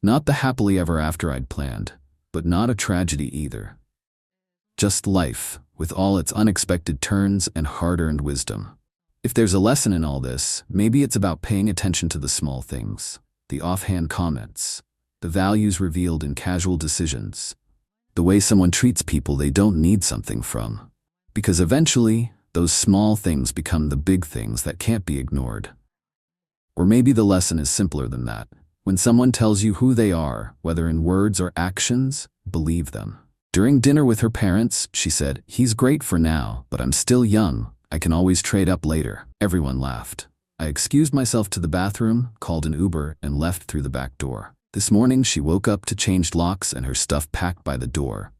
Not the happily ever after I'd planned, but not a tragedy either. Just life, with all its unexpected turns and hard-earned wisdom. If there's a lesson in all this, maybe it's about paying attention to the small things, the offhand comments, the values revealed in casual decisions, the way someone treats people they don't need something from. Because eventually, those small things become the big things that can't be ignored. Or maybe the lesson is simpler than that. When someone tells you who they are, whether in words or actions, believe them. During dinner with her parents, she said, "He's great for now, but I'm still young. I can always trade up later." Everyone laughed. I excused myself to the bathroom, called an Uber, and left through the back door. This morning, she woke up to change locks and her stuff packed by the door.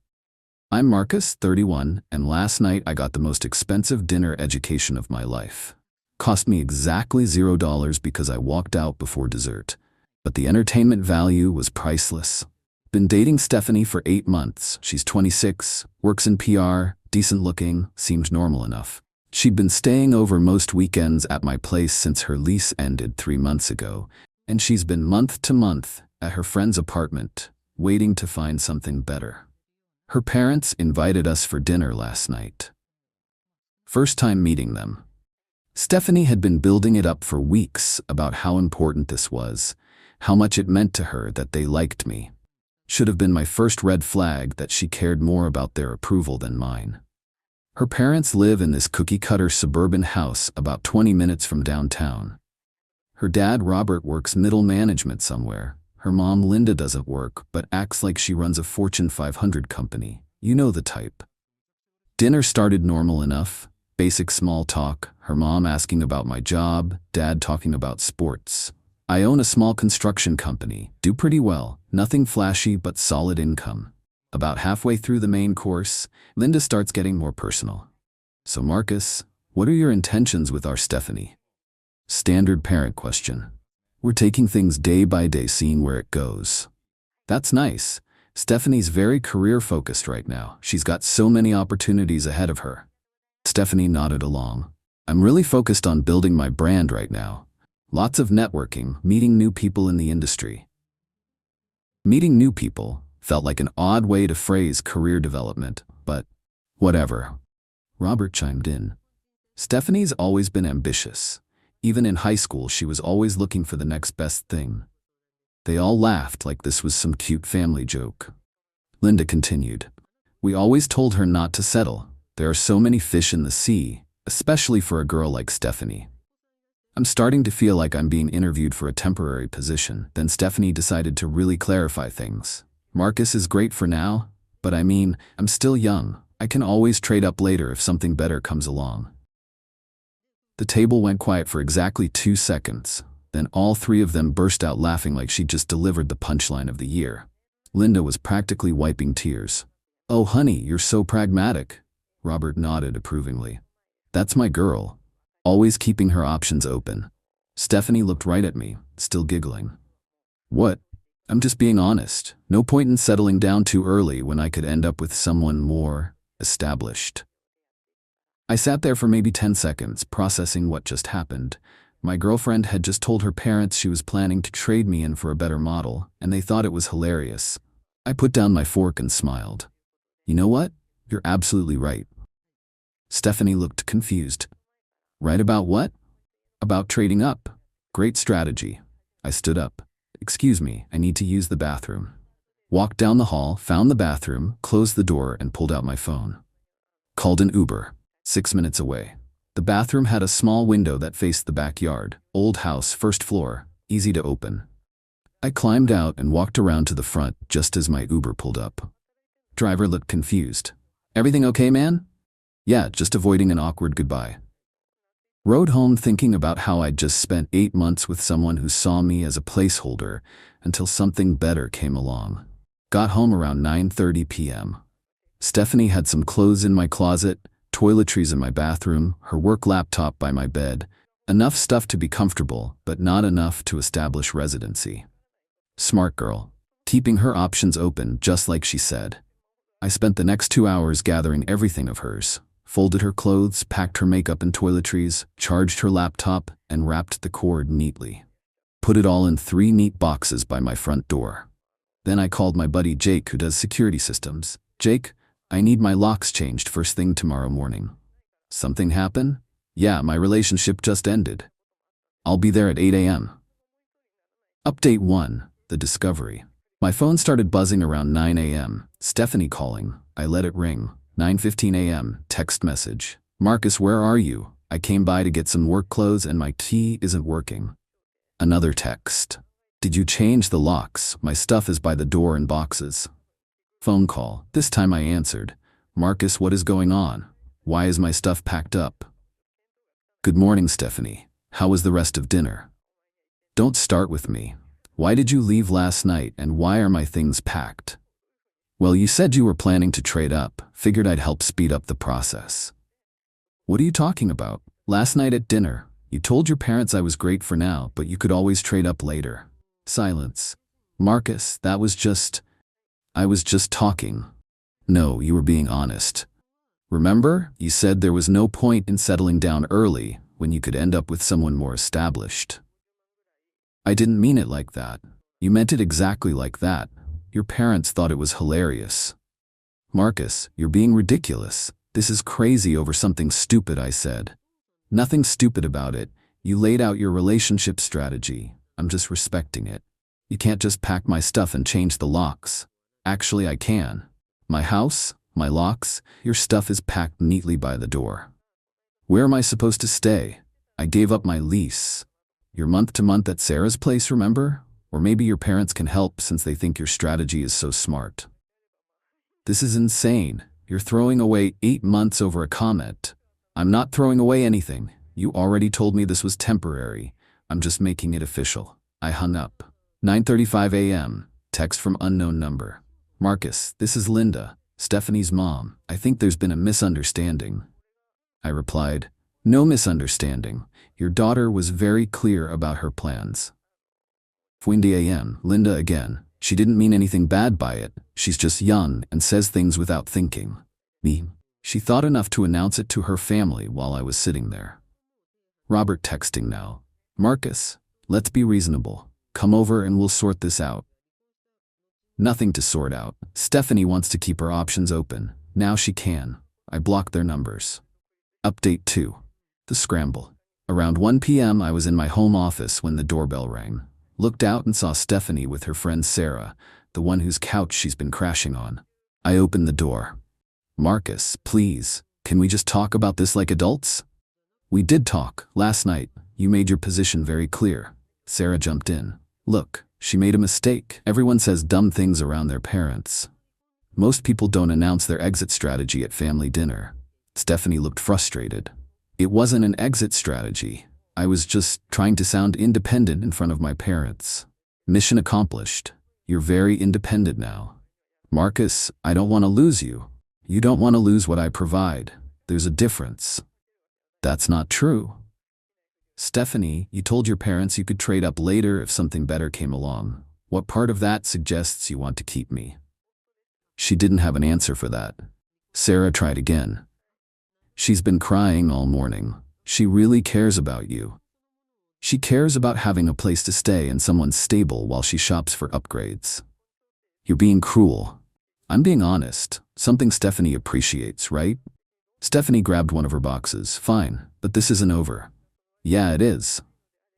I'm Marcus, 31, and last night I got the most expensive dinner education of my life. Cost me exactly $0 because I walked out before dessert. But the entertainment value was priceless. Been dating Stephanie for 8 months. She's 26, works in PR, decent looking, seemed normal enough. She'd been staying over most weekends at my place since her lease ended 3 months ago, and she's been month to month at her friend's apartment, waiting to find something better. Her parents invited us for dinner last night. First time meeting them. Stephanie had been building it up for weeks about how important this was, how much it meant to her that they liked me. Should have been my first red flag that she cared more about their approval than mine. Her parents live in this cookie-cutter suburban house about 20 minutes from downtown. Her dad, Robert, works middle management somewhere. Her mom, Linda, doesn't work, but acts like she runs a Fortune 500 company. You know the type. Dinner started normal enough. Basic small talk, her mom asking about my job, dad talking about sports. I own a small construction company, do pretty well, nothing flashy but solid income. About halfway through the main course, Linda starts getting more personal. "So Marcus, what are your intentions with our Stephanie?" Standard parent question. We're taking things day by day, seeing where it goes. That's nice. Stephanie's very career-focused right now. She's got so many opportunities ahead of her. Stephanie nodded along. I'm really focused on building my brand right now. Lots of networking, meeting new people in the industry. Meeting new people felt like an odd way to phrase career development, but whatever. Robert chimed in. Stephanie's always been ambitious. Even in high school, she was always looking for the next best thing. They all laughed like this was some cute family joke. Linda continued. We always told her not to settle. There are so many fish in the sea, especially for a girl like Stephanie. I'm starting to feel like I'm being interviewed for a temporary position. Then Stephanie decided to really clarify things. Marcus is great for now, but I mean, I'm still young. I can always trade up later if something better comes along. The table went quiet for exactly 2 seconds. Then all 3 of them burst out laughing like she'd just delivered the punchline of the year. Linda was practically wiping tears. Oh honey, you're so pragmatic. Robert nodded approvingly. That's my girl. Always keeping her options open. Stephanie looked right at me, still giggling. What? I'm just being honest. No point in settling down too early when I could end up with someone more established. I sat there for maybe 10 seconds, processing what just happened. My girlfriend had just told her parents she was planning to trade me in for a better model, and they thought it was hilarious. I put down my fork and smiled. You know what? You're absolutely right. Stephanie looked confused. Right about what? About trading up. Great strategy. I stood up. Excuse me, I need to use the bathroom. Walked down the hall, found the bathroom, closed the door, and pulled out my phone. Called an Uber. 6 minutes away. The bathroom had a small window that faced the backyard. Old house, first floor, easy to open. I climbed out and walked around to the front just as my Uber pulled up. Driver looked confused. Everything okay, man? Yeah, just avoiding an awkward goodbye. Rode home thinking about how I'd just spent 8 months with someone who saw me as a placeholder until something better came along. Got home around 9:30 p.m. Stephanie had some clothes in my closet, toiletries in my bathroom, her work laptop by my bed. Enough stuff to be comfortable, but not enough to establish residency. Smart girl. Keeping her options open just like she said. I spent the next 2 hours gathering everything of hers. Folded her clothes, packed her makeup and toiletries, charged her laptop, and wrapped the cord neatly. Put it all in 3 neat boxes by my front door. Then I called my buddy Jake, who does security systems. Jake, I need my locks changed first thing tomorrow morning. Something happen? Yeah, my relationship just ended. I'll be there at 8 a.m. Update 1, the discovery. My phone started buzzing around 9 a.m. Stephanie calling. I let it ring. 9:15 a.m. Text message. Marcus, where are you? I came by to get some work clothes and my key isn't working. Another text. Did you change the locks? My stuff is by the door in boxes. Phone call. This time I answered. Marcus, what is going on? Why is my stuff packed up? Good morning, Stephanie. How was the rest of dinner? Don't start with me. Why did you leave last night and why are my things packed? Well, you said you were planning to trade up. Figured I'd help speed up the process. What are you talking about? Last night at dinner, you told your parents I was great for now, but you could always trade up later. Silence. Marcus, I was just talking. No, you were being honest. Remember, you said there was no point in settling down early when you could end up with someone more established. I didn't mean it like that. You meant it exactly like that. Your parents thought it was hilarious. Marcus, you're being ridiculous. This is crazy over something stupid, I said. Nothing stupid about it. You laid out your relationship strategy. I'm just respecting it. You can't just pack my stuff and change the locks. Actually, I can. My house, my locks, your stuff is packed neatly by the door. Where am I supposed to stay? I gave up my lease. You're month to month at Sarah's place, remember? Or maybe your parents can help since they think your strategy is so smart. This is insane. You're throwing away 8 months over a comment. I'm not throwing away anything. You already told me this was temporary. I'm just making it official. I hung up. 9:35 a.m. Text from unknown number. Marcus, this is Linda, Stephanie's mom. I think there's been a misunderstanding. I replied, no misunderstanding. Your daughter was very clear about her plans. 4:20 a.m. Linda again. She didn't mean anything bad by it. She's just young and says things without thinking. Me. She thought enough to announce it to her family while I was sitting there. Robert texting now. Marcus, let's be reasonable. Come over and we'll sort this out. Nothing to sort out. Stephanie wants to keep her options open. Now she can. I blocked their numbers. Update 2. The scramble. Around 1 p.m. I was in my home office when the doorbell rang. Looked out and saw Stephanie with her friend Sarah, the one whose couch she's been crashing on. I opened the door. Marcus, please, can we just talk about this like adults? We did talk. Last night, you made your position very clear. Sarah jumped in. Look, she made a mistake. Everyone says dumb things around their parents. Most people don't announce their exit strategy at family dinner. Stephanie looked frustrated. It wasn't an exit strategy. I was just trying to sound independent in front of my parents. Mission accomplished. You're very independent now. Marcus, I don't want to lose you. You don't want to lose what I provide. There's a difference. That's not true. Stephanie, you told your parents you could trade up later if something better came along. What part of that suggests you want to keep me? She didn't have an answer for that. Sarah tried again. She's been crying all morning. She really cares about you. She cares about having a place to stay and someone stable while she shops for upgrades. You're being cruel. I'm being honest. Something Stephanie appreciates, right? Stephanie grabbed one of her boxes. Fine, but this isn't over. Yeah, it is.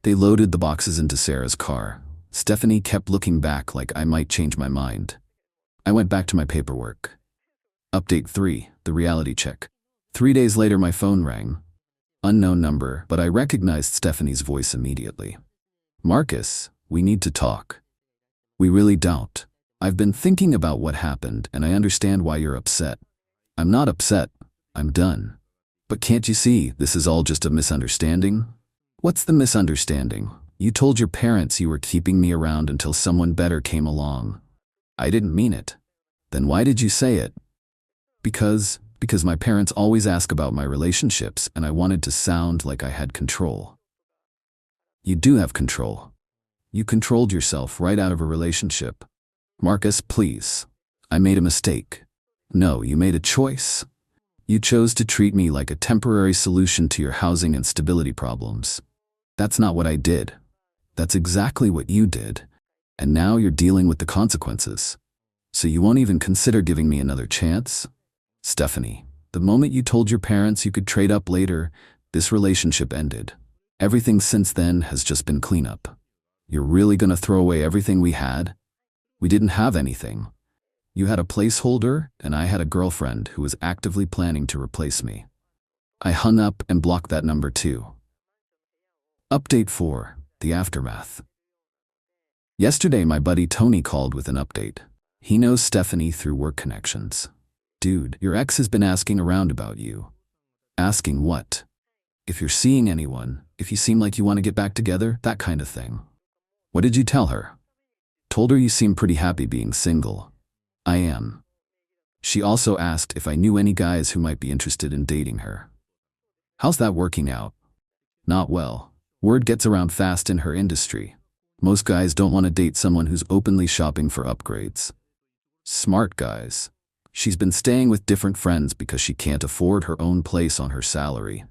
They loaded the boxes into Sarah's car. Stephanie kept looking back like I might change my mind. I went back to my paperwork. Update 3, the reality check. 3 days later, my phone rang. Unknown number, but I recognized Stephanie's voice immediately. Marcus, we need to talk. We really don't. I've been thinking about what happened, and I understand why you're upset. I'm not upset. I'm done. But can't you see, this is all just a misunderstanding? What's the misunderstanding? You told your parents you were keeping me around until someone better came along. I didn't mean it. Then why did you say it? Because my parents always ask about my relationships, and I wanted to sound like I had control. You do have control. You controlled yourself right out of a relationship. Marcus, please. I made a mistake. No, you made a choice. You chose to treat me like a temporary solution to your housing and stability problems. That's not what I did. That's exactly what you did. And now you're dealing with the consequences. So you won't even consider giving me another chance? Stephanie, the moment you told your parents you could trade up later, this relationship ended. Everything since then has just been cleanup. You're really gonna throw away everything we had? We didn't have anything. You had a placeholder, and I had a girlfriend who was actively planning to replace me. I hung up and blocked that number too. Update 4, the aftermath. Yesterday, my buddy Tony called with an update. He knows Stephanie through work connections. Dude, your ex has been asking around about you. Asking what? If you're seeing anyone, if you seem like you want to get back together, that kind of thing. What did you tell her? Told her you seem pretty happy being single. I am. She also asked if I knew any guys who might be interested in dating her. How's that working out? Not well. Word gets around fast in her industry. Most guys don't want to date someone who's openly shopping for upgrades. Smart guys. She's been staying with different friends because she can't afford her own place on her salary.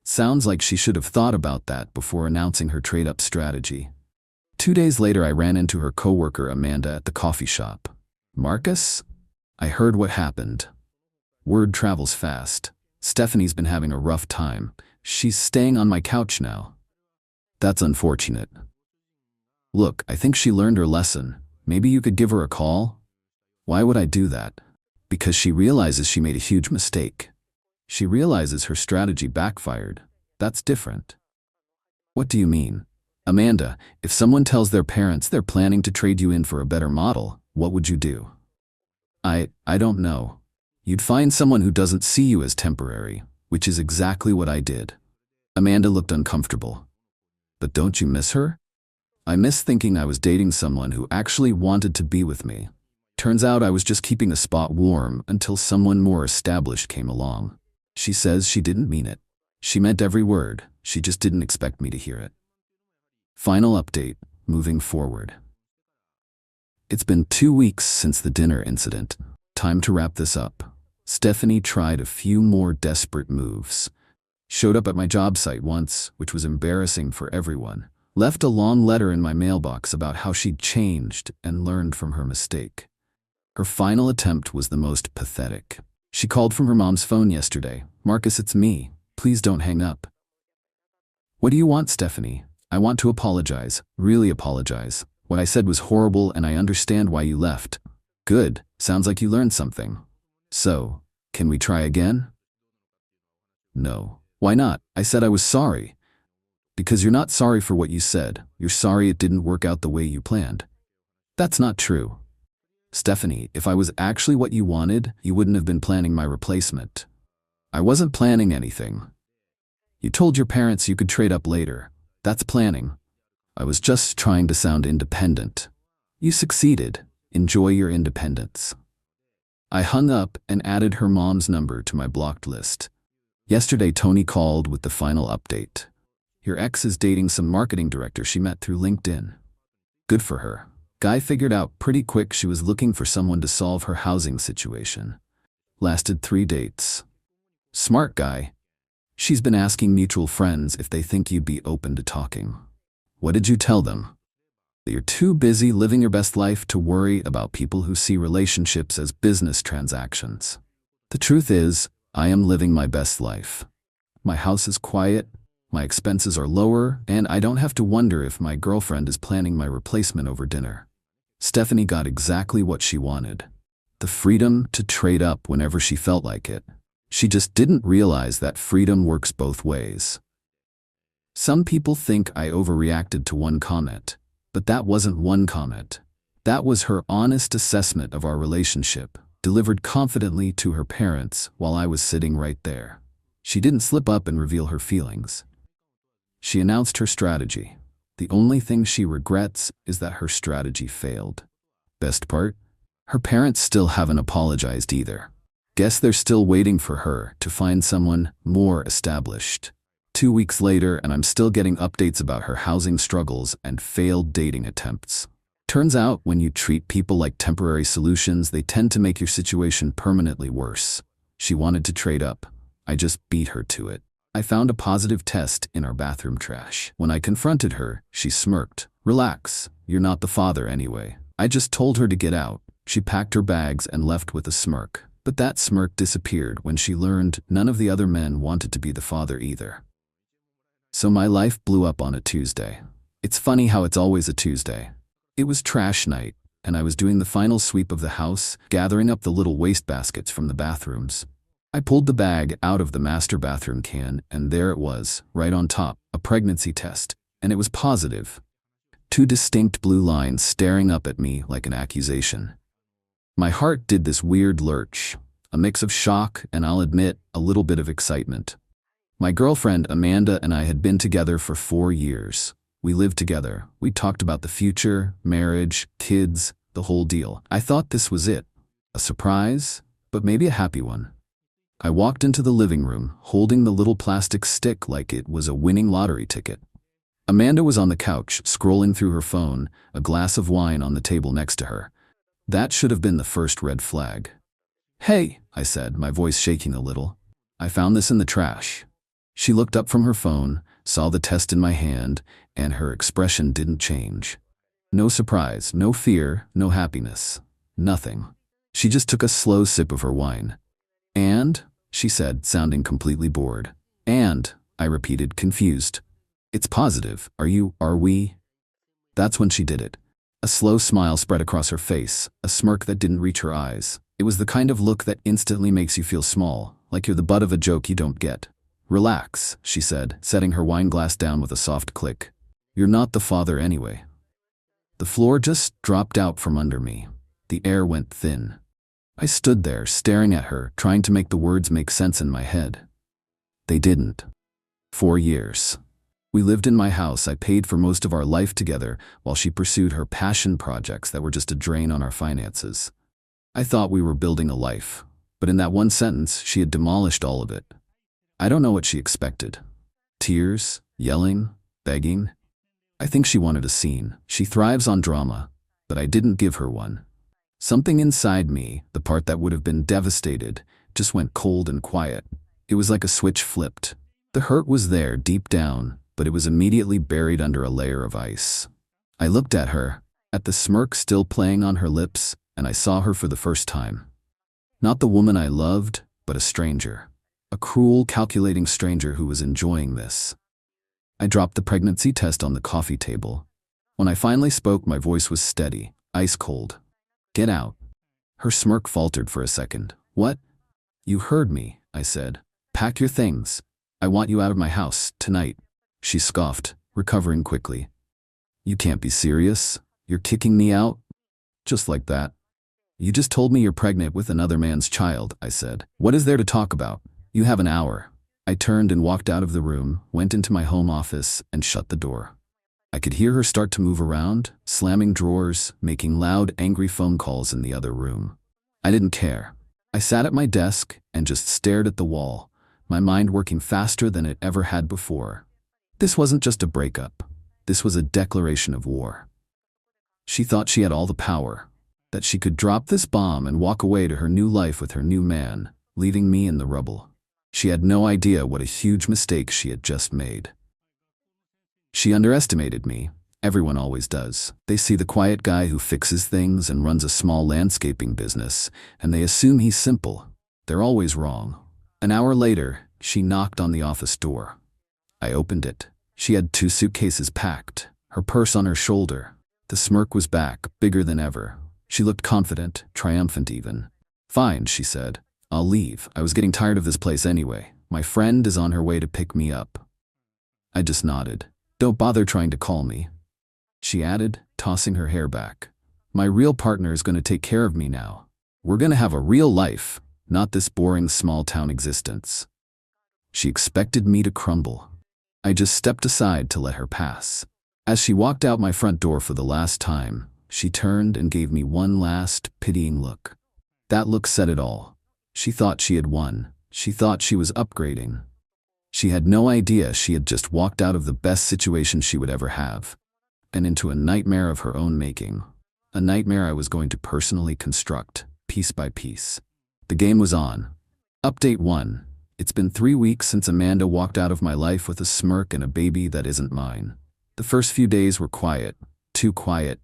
Sounds like she should have thought about that before announcing her trade-up strategy. 2 days later, I ran into her coworker Amanda at the coffee shop. Marcus? I heard what happened. Word travels fast. Stephanie's been having a rough time. She's staying on my couch now. That's unfortunate. Look, I think she learned her lesson. Maybe you could give her a call? Why would I do that? Because she realizes she made a huge mistake. She realizes her strategy backfired. That's different. What do you mean? Amanda, if someone tells their parents they're planning to trade you in for a better model, what would you do? I don't know. You'd find someone who doesn't see you as temporary, which is exactly what I did. Amanda looked uncomfortable. But don't you miss her? I miss thinking I was dating someone who actually wanted to be with me. Turns out I was just keeping a spot warm until someone more established came along. She says she didn't mean it. She meant every word. She just didn't expect me to hear it. Final update, moving forward. It's been 2 weeks since the dinner incident. Time to wrap this up. Stephanie tried a few more desperate moves. Showed up at my job site once, which was embarrassing for everyone. Left a long letter in my mailbox about how she'd changed and learned from her mistake. Her final attempt was the most pathetic. She called from her mom's phone yesterday. Marcus, it's me. Please don't hang up. What do you want, Stephanie? I want to apologize, really apologize. What I said was horrible and I understand why you left. Good, sounds like you learned something. So, can we try again? No. Why not? I said I was sorry. Because you're not sorry for what you said. You're sorry it didn't work out the way you planned. That's not true. Stephanie, if I was actually what you wanted, you wouldn't have been planning my replacement. I wasn't planning anything. You told your parents you could trade up later. That's planning. I was just trying to sound independent. You succeeded. Enjoy your independence. I hung up and added her mom's number to my blocked list. Yesterday, Tony called with the final update. Your ex is dating some marketing director she met through LinkedIn. Good for her. Guy figured out pretty quick she was looking for someone to solve her housing situation. Lasted 3 dates. Smart guy. She's been asking mutual friends if they think you'd be open to talking. What did you tell them? That you're too busy living your best life to worry about people who see relationships as business transactions. The truth is, I am living my best life. My house is quiet, my expenses are lower, and I don't have to wonder if my girlfriend is planning my replacement over dinner. Stephanie got exactly what she wanted. The freedom to trade up whenever she felt like it. She just didn't realize that freedom works both ways. Some people think I overreacted to one comment, but that wasn't one comment. That was her honest assessment of our relationship, delivered confidently to her parents while I was sitting right there. She didn't slip up and reveal her feelings. She announced her strategy. The only thing she regrets is that her strategy failed. Best part? Her parents still haven't apologized either. Guess they're still waiting for her to find someone more established. 2 weeks later, and I'm still getting updates about her housing struggles and failed dating attempts. Turns out, when you treat people like temporary solutions, they tend to make your situation permanently worse. She wanted to trade up. I just beat her to it. I found a positive test in our bathroom trash. When I confronted her, she smirked. Relax, you're not the father anyway. I just told her to get out. She packed her bags and left with a smirk. But that smirk disappeared when she learned none of the other men wanted to be the father either. So my life blew up on a Tuesday. It's funny how it's always a Tuesday. It was trash night, and I was doing the final sweep of the house, gathering up the little waste baskets from the bathrooms. I pulled the bag out of the master bathroom can, and there it was, right on top, a pregnancy test, and it was positive. 2 distinct blue lines staring up at me like an accusation. My heart did this weird lurch, a mix of shock and, I'll admit, a little bit of excitement. My girlfriend Amanda and I had been together for 4 years. We lived together. We talked about the future, marriage, kids, the whole deal. I thought this was it. A surprise, but maybe a happy one. I walked into the living room, holding the little plastic stick like it was a winning lottery ticket. Amanda was on the couch, scrolling through her phone, a glass of wine on the table next to her. That should have been the first red flag. "Hey," I said, my voice shaking a little. "I found this in the trash." She looked up from her phone, saw the test in my hand, and her expression didn't change. No surprise, no fear, no happiness. Nothing. She just took a slow sip of her wine. "And?" she said, sounding completely bored. "And?" I repeated, confused. "It's positive. Are we?" That's when she did it. A slow smile spread across her face, a smirk that didn't reach her eyes. It was the kind of look that instantly makes you feel small, like you're the butt of a joke you don't get. "Relax," she said, setting her wine glass down with a soft click. "You're not the father anyway." The floor just dropped out from under me. The air went thin. I stood there, staring at her, trying to make the words make sense in my head. They didn't. 4 years. We lived in my house. I paid for most of our life together while she pursued her passion projects that were just a drain on our finances. I thought we were building a life, but in that one sentence, she had demolished all of it. I don't know what she expected. Tears, yelling, begging. I think she wanted a scene. She thrives on drama, but I didn't give her one. Something inside me, the part that would have been devastated, just went cold and quiet. It was like a switch flipped. The hurt was there deep down, but it was immediately buried under a layer of ice. I looked at her, at the smirk still playing on her lips, and I saw her for the first time. Not the woman I loved, but a stranger. A cruel, calculating stranger who was enjoying this. I dropped the pregnancy test on the coffee table. When I finally spoke, my voice was steady, ice cold. "Get out." Her smirk faltered for a second. "What?" "You heard me," I said. "Pack your things. I want you out of my house, tonight." She scoffed, recovering quickly. "You can't be serious. You're kicking me out?" "Just like that." "You just told me you're pregnant with another man's child," I said. "What is there to talk about? You have an hour." I turned and walked out of the room, went into my home office, and shut the door. I could hear her start to move around, slamming drawers, making loud, angry phone calls in the other room. I didn't care. I sat at my desk and just stared at the wall, my mind working faster than it ever had before. This wasn't just a breakup. This was a declaration of war. She thought she had all the power, that she could drop this bomb and walk away to her new life with her new man, leaving me in the rubble. She had no idea what a huge mistake she had just made. She underestimated me. Everyone always does. They see the quiet guy who fixes things and runs a small landscaping business, and they assume he's simple. They're always wrong. An hour later, she knocked on the office door. I opened it. She had 2 suitcases packed, her purse on her shoulder. The smirk was back, bigger than ever. She looked confident, triumphant even. "Fine," she said. "I'll leave. I was getting tired of this place anyway. My friend is on her way to pick me up." I just nodded. "Don't bother trying to call me," she added, tossing her hair back. "My real partner is going to take care of me now. We're going to have a real life, not this boring small-town existence." She expected me to crumble. I just stepped aside to let her pass. As she walked out my front door for the last time, she turned and gave me one last, pitying look. That look said it all. She thought she had won. She thought she was upgrading. She had no idea she had just walked out of the best situation she would ever have, and into a nightmare of her own making. A nightmare I was going to personally construct, piece by piece. The game was on. Update 1. It's been 3 weeks since Amanda walked out of my life with a smirk and a baby that isn't mine. The first few days were quiet, too quiet.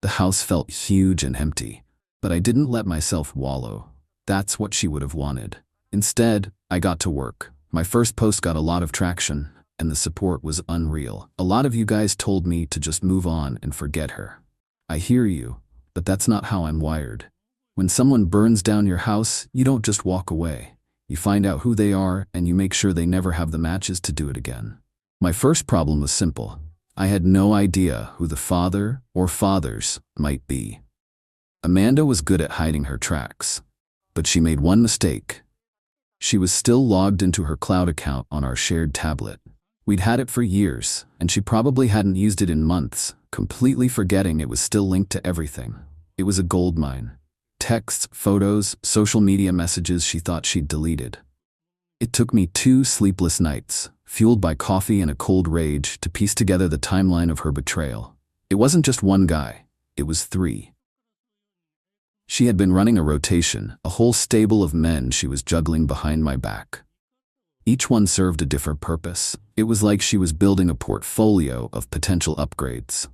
The house felt huge and empty, but I didn't let myself wallow. That's what she would have wanted. Instead, I got to work. My first post got a lot of traction, and the support was unreal. A lot of you guys told me to just move on and forget her. I hear you, but that's not how I'm wired. When someone burns down your house, you don't just walk away. You find out who they are, and you make sure they never have the matches to do it again. My first problem was simple. I had no idea who the father or fathers might be. Amanda was good at hiding her tracks, but she made one mistake. She was still logged into her cloud account on our shared tablet. We'd had it for years, and she probably hadn't used it in months, completely forgetting it was still linked to everything. It was a goldmine. Texts, photos, social media messages she thought she'd deleted. It took me 2 sleepless nights, fueled by coffee and a cold rage, to piece together the timeline of her betrayal. It wasn't just one guy, it was 3. She had been running a rotation, a whole stable of men she was juggling behind my back. Each one served a different purpose. It was like she was building a portfolio of potential upgrades.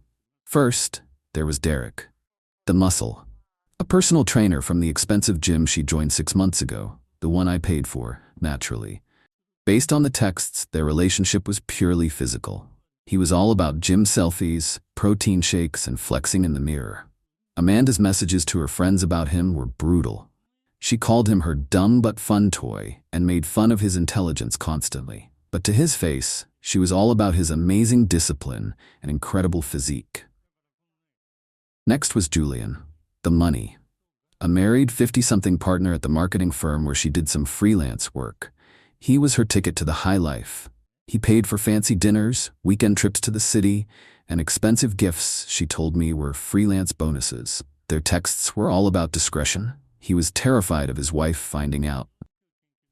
First, there was Derek, the muscle. A personal trainer from the expensive gym she joined 6 months ago, the one I paid for, naturally. Based on the texts, their relationship was purely physical. He was all about gym selfies, protein shakes, and flexing in the mirror. Amanda's messages to her friends about him were brutal. She called him her dumb but fun toy and made fun of his intelligence constantly. But to his face, she was all about his amazing discipline and incredible physique. Next was Julian, the money. A married 50-something partner at the marketing firm where she did some freelance work. He was her ticket to the high life. He paid for fancy dinners, weekend trips to the city, and expensive gifts she told me were freelance bonuses. Their texts were all about discretion. He was terrified of his wife finding out.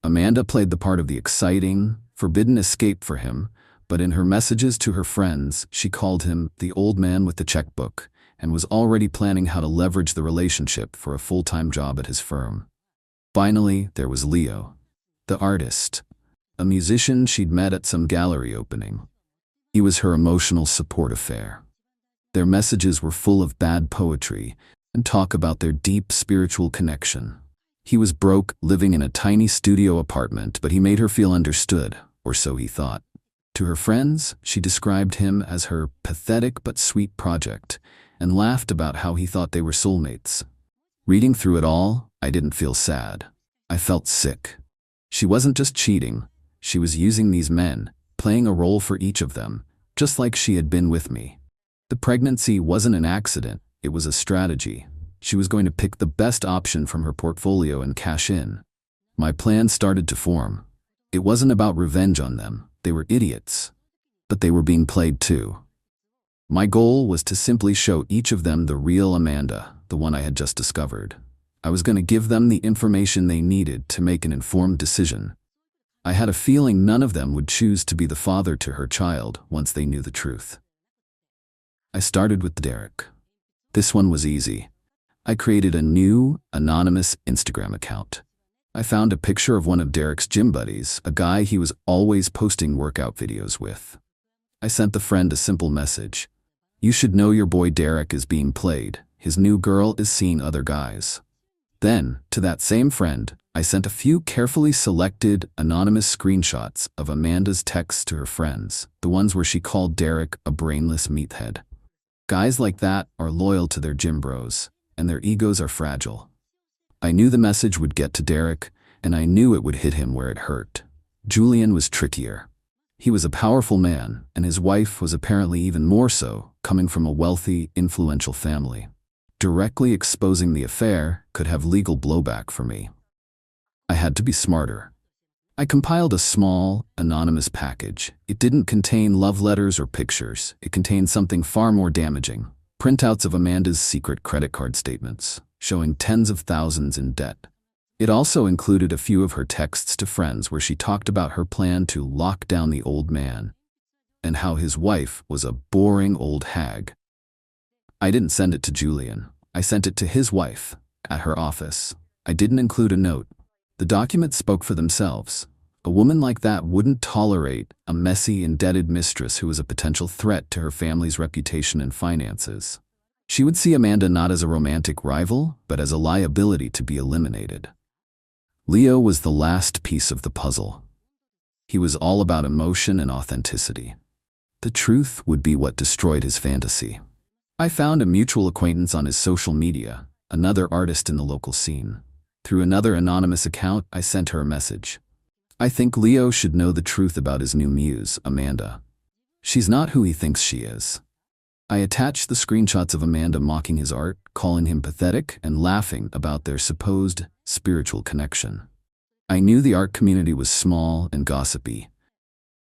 Amanda played the part of the exciting, forbidden escape for him, but in her messages to her friends, she called him the old man with the checkbook and was already planning how to leverage the relationship for a full-time job at his firm. Finally, there was Leo, the artist, a musician she'd met at some gallery opening. He was her emotional support affair. Their messages were full of bad poetry and talk about their deep spiritual connection. He was broke, living in a tiny studio apartment, but he made her feel understood, or so he thought. To her friends, she described him as her pathetic but sweet project and laughed about how he thought they were soulmates. Reading through it all, I didn't feel sad. I felt sick. She wasn't just cheating. She was using these men, playing a role for each of them, just like she had been with me. The pregnancy wasn't an accident, it was a strategy. She was going to pick the best option from her portfolio and cash in. My plan started to form. It wasn't about revenge on them. They were idiots. But they were being played too. My goal was to simply show each of them the real Amanda, the one I had just discovered. I was going to give them the information they needed to make an informed decision. I had a feeling none of them would choose to be the father to her child once they knew the truth. I started with Derek. This one was easy. I created a new, anonymous Instagram account. I found a picture of one of Derek's gym buddies, a guy he was always posting workout videos with. I sent the friend a simple message. "You should know your boy Derek is being played. His new girl is seeing other guys." Then, to that same friend, I sent a few carefully selected, anonymous screenshots of Amanda's texts to her friends, the ones where she called Derek a brainless meathead. Guys like that are loyal to their gym bros, and their egos are fragile. I knew the message would get to Derek, and I knew it would hit him where it hurt. Julian was trickier. He was a powerful man, and his wife was apparently even more so, coming from a wealthy, influential family. Directly exposing the affair could have legal blowback for me. I had to be smarter. I compiled a small, anonymous package. It didn't contain love letters or pictures. It contained something far more damaging. Printouts of Amanda's secret credit card statements, showing tens of thousands in debt. It also included a few of her texts to friends where she talked about her plan to lock down the old man, and how his wife was a boring old hag. I didn't send it to Julian. I sent it to his wife, at her office. I didn't include a note. The documents spoke for themselves. A woman like that wouldn't tolerate a messy, indebted mistress who was a potential threat to her family's reputation and finances. She would see Amanda not as a romantic rival, but as a liability to be eliminated. Leo was the last piece of the puzzle. He was all about emotion and authenticity. The truth would be what destroyed his fantasy. I found a mutual acquaintance on his social media, another artist in the local scene. Through another anonymous account, I sent her a message. I think Leo should know the truth about his new muse, Amanda. She's not who he thinks she is. I attached the screenshots of Amanda mocking his art, calling him pathetic, and laughing about their supposed spiritual connection. I knew the art community was small and gossipy.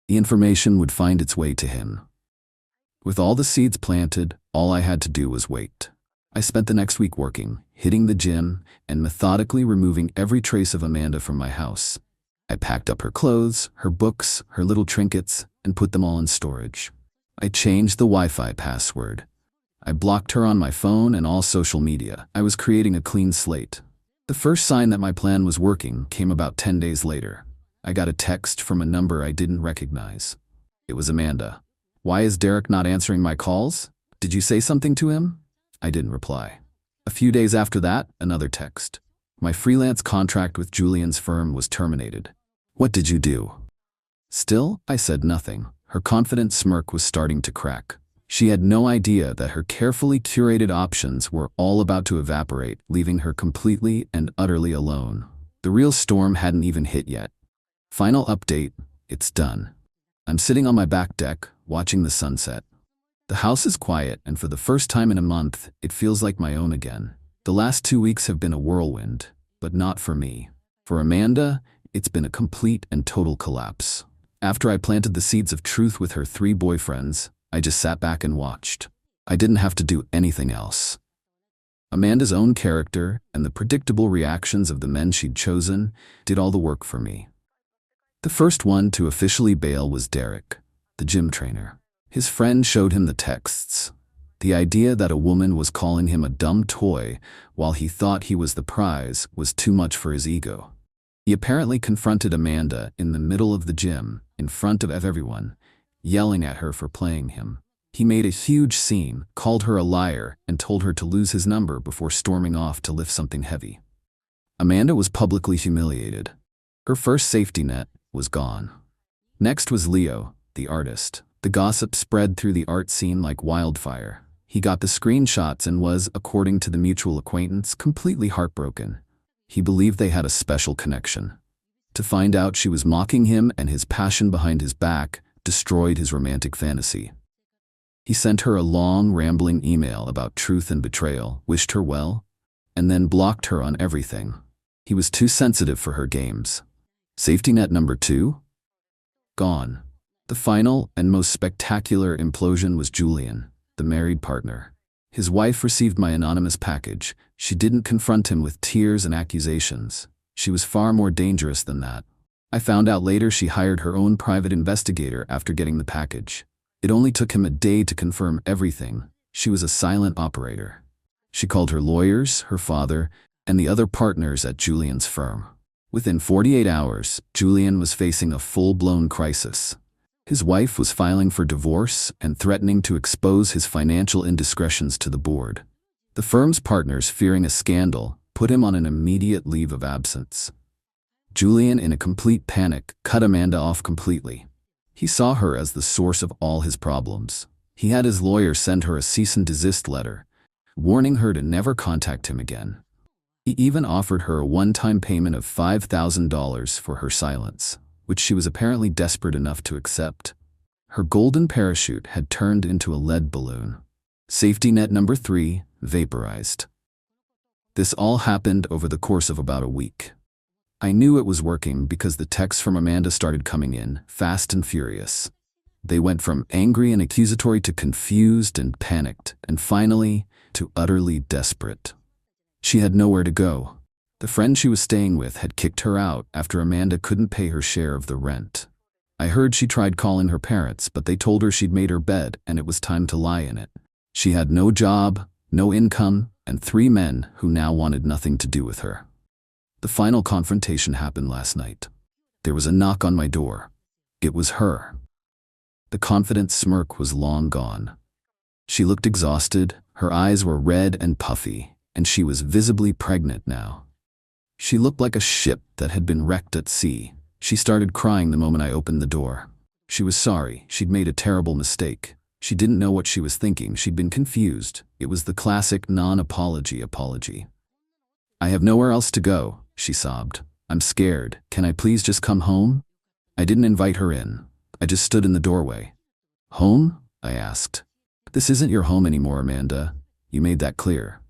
The information would find its way to him. With all the seeds planted, all I had to do was wait. I spent the next week working, hitting the gym, and methodically removing every trace of Amanda from my house. I packed up her clothes, her books, her little trinkets, and put them all in storage. I changed the Wi-Fi password. I blocked her on my phone and all social media. I was creating a clean slate. The first sign that my plan was working came about 10 days later. I got a text from a number I didn't recognize. It was Amanda. "Why is Derek not answering my calls? Did you say something to him?" I didn't reply. A few days after that, another text. My freelance contract with Julian's firm was terminated. "What did you do?" Still, I said nothing. Her confident smirk was starting to crack. She had no idea that her carefully curated options were all about to evaporate, leaving her completely and utterly alone. The real storm hadn't even hit yet. Final update, it's done. I'm sitting on my back deck, watching the sunset. The house is quiet, and for the first time in a month, it feels like my own again. The last 2 weeks have been a whirlwind, but not for me. For Amanda, it's been a complete and total collapse. After I planted the seeds of truth with her 3 boyfriends, I just sat back and watched. I didn't have to do anything else. Amanda's own character and the predictable reactions of the men she'd chosen did all the work for me. The first one to officially bail was Derek, the gym trainer. His friend showed him the texts. The idea that a woman was calling him a dumb toy while he thought he was the prize was too much for his ego. He apparently confronted Amanda in the middle of the gym, in front of everyone, yelling at her for playing him. He made a huge scene, called her a liar, and told her to lose his number before storming off to lift something heavy. Amanda was publicly humiliated. Her first safety net was gone. Next was Leo, the artist. The gossip spread through the art scene like wildfire. He got the screenshots and was, according to the mutual acquaintance, completely heartbroken. He believed they had a special connection. To find out she was mocking him and his passion behind his back destroyed his romantic fantasy. He sent her a long, rambling email about truth and betrayal, wished her well, and then blocked her on everything. He was too sensitive for her games. Safety net number 2? Gone. The final and most spectacular implosion was Julian, the married partner. His wife received my anonymous package. She didn't confront him with tears and accusations. She was far more dangerous than that. I found out later she hired her own private investigator after getting the package. It only took him a day to confirm everything. She was a silent operator. She called her lawyers, her father, and the other partners at Julian's firm. Within 48 hours, Julian was facing a full-blown crisis. His wife was filing for divorce and threatening to expose his financial indiscretions to the board. The firm's partners, fearing a scandal, put him on an immediate leave of absence. Julian, in a complete panic, cut Amanda off completely. He saw her as the source of all his problems. He had his lawyer send her a cease and desist letter, warning her to never contact him again. He even offered her a one-time payment of $5,000 for her silence, which she was apparently desperate enough to accept. Her golden parachute had turned into a lead balloon. Safety net number 3, vaporized. This all happened over the course of about a week. I knew it was working because the texts from Amanda started coming in, fast and furious. They went from angry and accusatory to confused and panicked, and finally, to utterly desperate. She had nowhere to go. The friend she was staying with had kicked her out after Amanda couldn't pay her share of the rent. I heard she tried calling her parents, but they told her she'd made her bed and it was time to lie in it. She had no job, no income, and 3 men who now wanted nothing to do with her. The final confrontation happened last night. There was a knock on my door. It was her. The confident smirk was long gone. She looked exhausted, her eyes were red and puffy, and she was visibly pregnant now. She looked like a ship that had been wrecked at sea. She started crying the moment I opened the door. She was sorry. She'd made a terrible mistake. She didn't know what she was thinking. She'd been confused. It was the classic non-apology apology. "I have nowhere else to go," she sobbed. "I'm scared. Can I please just come home?" I didn't invite her in. I just stood in the doorway. "Home?" I asked. "This isn't your home anymore, Amanda. You made that clear."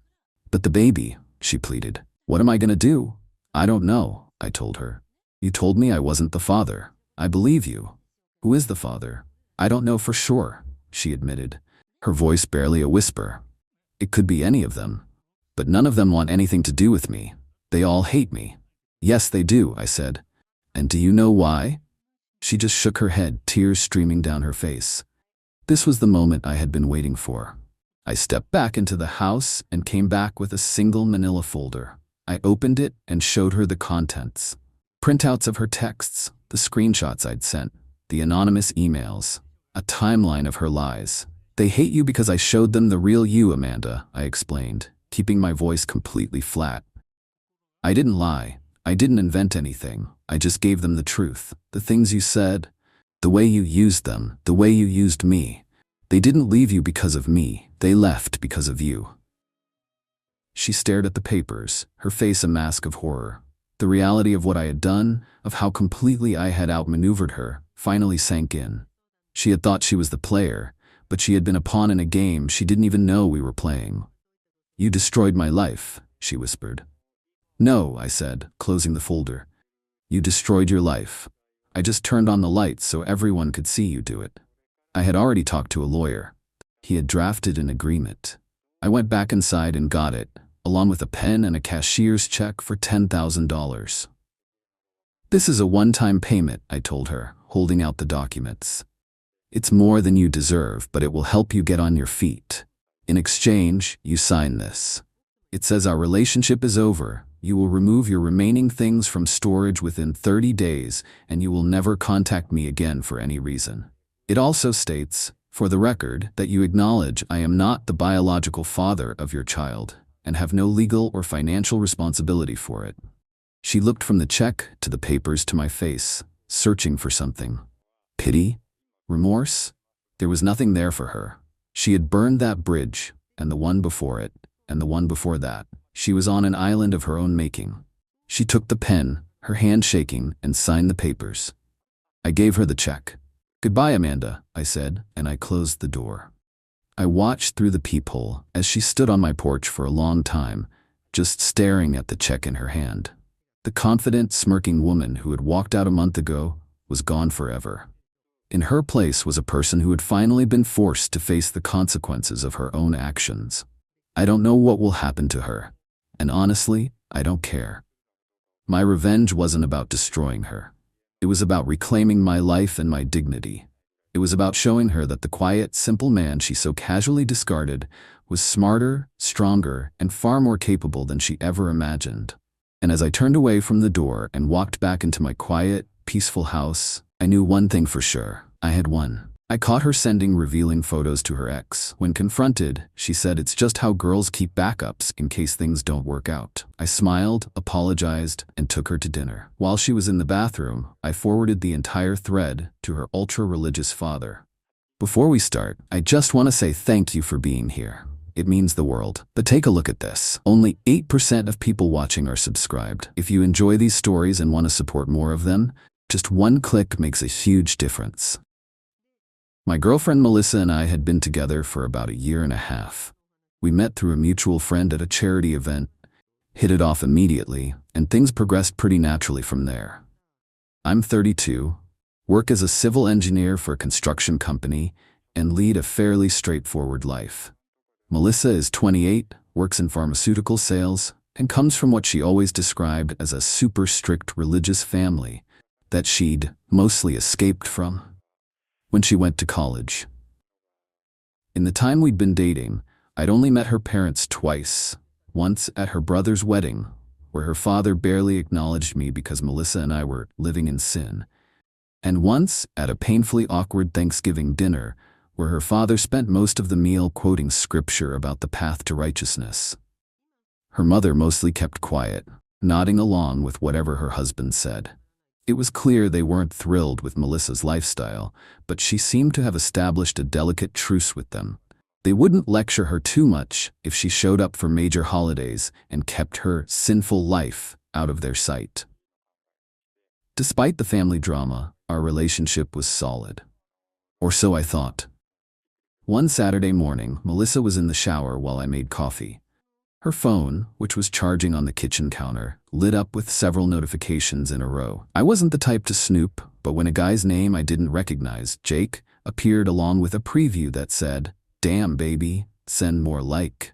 "But the baby," she pleaded. "What am I gonna do?" "I don't know," I told her. "You told me I wasn't the father. I believe you." "Who is the father?" "I don't know for sure," she admitted, her voice barely a whisper. "It could be any of them. But none of them want anything to do with me. They all hate me." "Yes, they do," I said. "And do you know why?" She just shook her head, tears streaming down her face. This was the moment I had been waiting for. I stepped back into the house and came back with a single manila folder. I opened it and showed her the contents. Printouts of her texts, the screenshots I'd sent, the anonymous emails, a timeline of her lies. "They hate you because I showed them the real you, Amanda," I explained, keeping my voice completely flat. "I didn't lie. I didn't invent anything. I just gave them the truth, the things you said, the way you used them, the way you used me. They didn't leave you because of me. They left because of you." She stared at the papers, her face a mask of horror. The reality of what I had done, of how completely I had outmaneuvered her, finally sank in. She had thought she was the player, but she had been a pawn in a game she didn't even know we were playing. "You destroyed my life," she whispered. "No," I said, closing the folder. "You destroyed your life. I just turned on the lights so everyone could see you do it." I had already talked to a lawyer. He had drafted an agreement. I went back inside and got it, along with a pen and a cashier's check for $10,000. "This is a one-time payment," I told her, holding out the documents. "It's more than you deserve, but it will help you get on your feet. In exchange, you sign this. It says our relationship is over. You will remove your remaining things from storage within 30 days, and you will never contact me again for any reason. It also states, for the record, that you acknowledge I am not the biological father of your child and have no legal or financial responsibility for it." She looked from the check to the papers to my face, searching for something. Pity? Remorse? There was nothing there for her. She had burned that bridge, and the one before it, and the one before that. She was on an island of her own making. She took the pen, her hand shaking, and signed the papers. I gave her the check. "Goodbye, Amanda," I said, and I closed the door. I watched through the peephole as she stood on my porch for a long time, just staring at the check in her hand. The confident, smirking woman who had walked out a month ago was gone forever. In her place was a person who had finally been forced to face the consequences of her own actions. I don't know what will happen to her, and honestly, I don't care. My revenge wasn't about destroying her. It was about reclaiming my life and my dignity. It was about showing her that the quiet, simple man she so casually discarded was smarter, stronger, and far more capable than she ever imagined. And as I turned away from the door and walked back into my quiet, peaceful house, I knew one thing for sure. I had won. I caught her sending revealing photos to her ex. When confronted, she said it's just how girls keep backups in case things don't work out. I smiled, apologized, and took her to dinner. While she was in the bathroom, I forwarded the entire thread to her ultra-religious father. Before we start, I just want to say thank you for being here. It means the world. But take a look at this. Only 8% of people watching are subscribed. If you enjoy these stories and want to support more of them, just one click makes a huge difference. My girlfriend Melissa and I had been together for about a year and a half. We met through a mutual friend at a charity event, hit it off immediately, and things progressed pretty naturally from there. I'm 32, work as a civil engineer for a construction company, and lead a fairly straightforward life. Melissa is 28, works in pharmaceutical sales, and comes from what she always described as a super strict religious family that she'd mostly escaped from when she went to college. In the time we'd been dating, I'd only met her parents twice, once at her brother's wedding, where her father barely acknowledged me because Melissa and I were living in sin, and once at a painfully awkward Thanksgiving dinner where her father spent most of the meal quoting scripture about the path to righteousness. Her mother mostly kept quiet, nodding along with whatever her husband said. It was clear they weren't thrilled with Melissa's lifestyle, but she seemed to have established a delicate truce with them. They wouldn't lecture her too much if she showed up for major holidays and kept her sinful life out of their sight. Despite the family drama, our relationship was solid. Or so I thought. One Saturday morning, Melissa was in the shower while I made coffee. Her phone, which was charging on the kitchen counter, lit up with several notifications in a row. I wasn't the type to snoop, but when a guy's name I didn't recognize, Jake, appeared along with a preview that said, "Damn baby, send more like."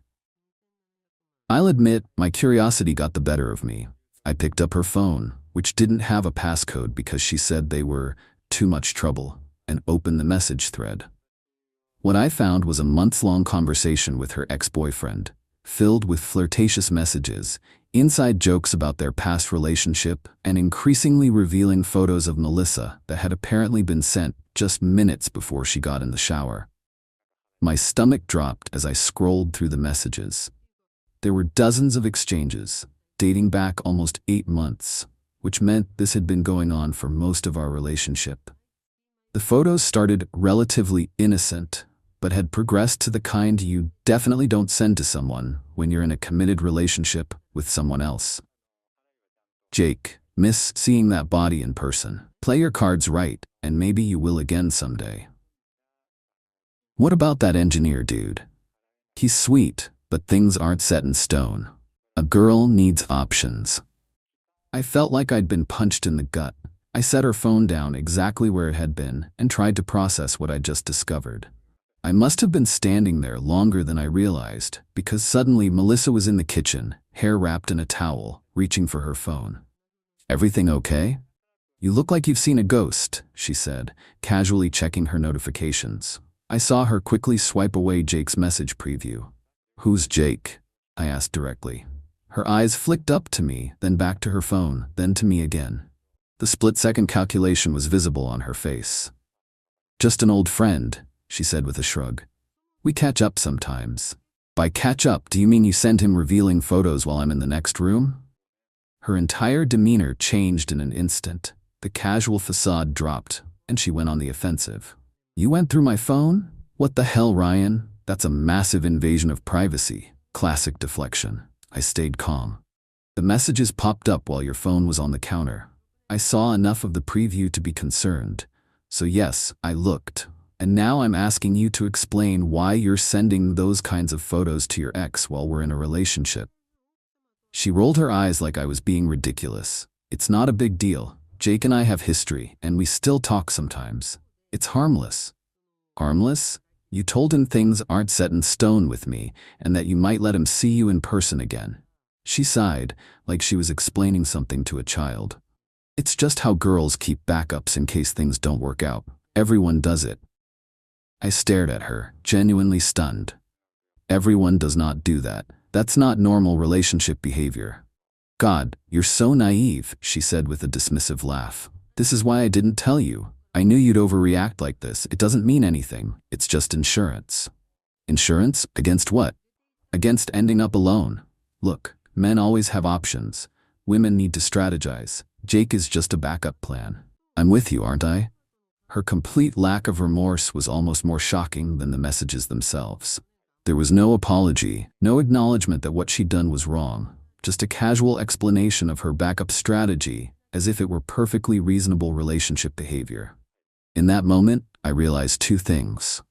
I'll admit, my curiosity got the better of me. I picked up her phone, which didn't have a passcode because she said they were too much trouble, and opened the message thread. What I found was a months-long conversation with her ex-boyfriend, filled with flirtatious messages, inside jokes about their past relationship, and increasingly revealing photos of Melissa that had apparently been sent just minutes before she got in the shower. My stomach dropped as I scrolled through the messages. There were dozens of exchanges, dating back almost 8 months, which meant this had been going on for most of our relationship. The photos started relatively innocent, but had progressed to the kind you definitely don't send to someone when you're in a committed relationship with someone else. Jake, miss seeing that body in person. Play your cards right, and maybe you will again someday. What about that engineer dude? He's sweet, but things aren't set in stone. A girl needs options. I felt like I'd been punched in the gut. I set her phone down exactly where it had been and tried to process what I'd just discovered. I must have been standing there longer than I realized, because suddenly Melissa was in the kitchen, hair wrapped in a towel, reaching for her phone. "Everything okay? You look like you've seen a ghost," she said, casually checking her notifications. I saw her quickly swipe away Jake's message preview. "Who's Jake?" I asked directly. Her eyes flicked up to me, then back to her phone, then to me again. The split-second calculation was visible on her face. "Just an old friend," she said with a shrug. "We catch up sometimes." "By catch up, do you mean you send him revealing photos while I'm in the next room?" Her entire demeanor changed in an instant. The casual facade dropped, and she went on the offensive. "You went through my phone? What the hell, Ryan? That's a massive invasion of privacy." Classic deflection. I stayed calm. "The messages popped up while your phone was on the counter. I saw enough of the preview to be concerned. So yes, I looked. And now I'm asking you to explain why you're sending those kinds of photos to your ex while we're in a relationship." She rolled her eyes like I was being ridiculous. "It's not a big deal. Jake and I have history, and we still talk sometimes. It's harmless." "Harmless? You told him things aren't set in stone with me, and that you might let him see you in person again." She sighed, like she was explaining something to a child. "It's just how girls keep backups in case things don't work out. Everyone does it." I stared at her, genuinely stunned. "Everyone does not do that. That's not normal relationship behavior." "God, you're so naive," she said with a dismissive laugh. "This is why I didn't tell you. I knew you'd overreact like this. It doesn't mean anything. It's just insurance. Insurance? Against what? Against ending up alone. Look, men always have options. Women need to strategize. Jake is just a backup plan. I'm with you, aren't I? Her complete lack of remorse was almost more shocking than the messages themselves. There was no apology, no acknowledgement that what she'd done was wrong, just a casual explanation of her backup strategy, as if it were perfectly reasonable relationship behavior. In that moment, I realized two things.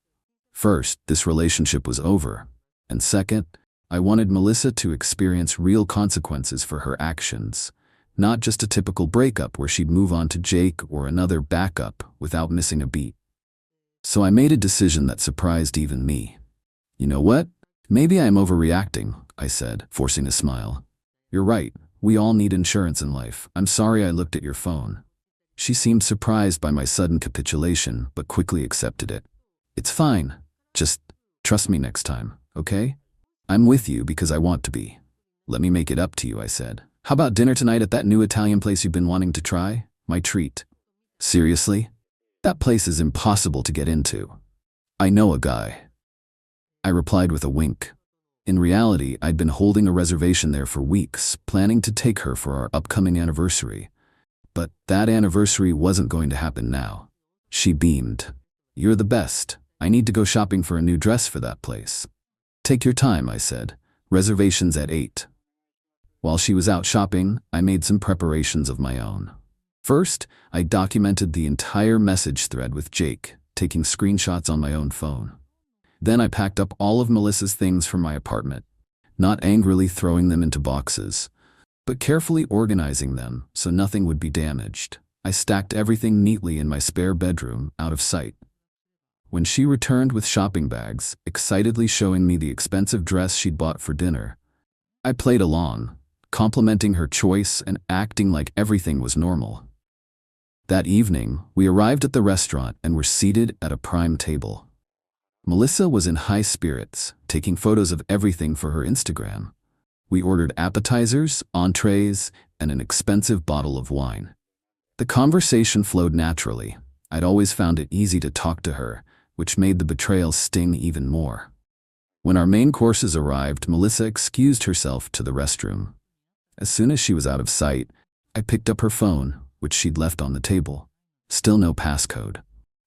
First, this relationship was over. And second, I wanted Melissa to experience real consequences for her actions, not just a typical breakup where she'd move on to Jake or another backup without missing a beat. So I made a decision that surprised even me. You know what? Maybe I'm overreacting, I said, forcing a smile. You're right. We all need insurance in life. I'm sorry I looked at your phone. She seemed surprised by my sudden capitulation, but quickly accepted it. It's fine. Just trust me next time, okay? I'm with you because I want to be. Let me make it up to you, I said. How about dinner tonight at that new Italian place you've been wanting to try? My treat. Seriously? That place is impossible to get into. I know a guy. I replied with a wink. In reality, I'd been holding a reservation there for weeks, planning to take her for our upcoming anniversary. But that anniversary wasn't going to happen now. She beamed. You're the best. I need to go shopping for a new dress for that place. Take your time, I said. Reservations at 8. While she was out shopping, I made some preparations of my own. First, I documented the entire message thread with Jake, taking screenshots on my own phone. Then I packed up all of Melissa's things from my apartment, not angrily throwing them into boxes, but carefully organizing them so nothing would be damaged. I stacked everything neatly in my spare bedroom, out of sight. When she returned with shopping bags, excitedly showing me the expensive dress she'd bought for dinner, I played along, complimenting her choice and acting like everything was normal. That evening, we arrived at the restaurant and were seated at a prime table. Melissa was in high spirits, taking photos of everything for her Instagram. We ordered appetizers, entrees, and an expensive bottle of wine. The conversation flowed naturally. I'd always found it easy to talk to her, which made the betrayal sting even more. When our main courses arrived, Melissa excused herself to the restroom. As soon as she was out of sight, I picked up her phone, which she'd left on the table. Still no passcode.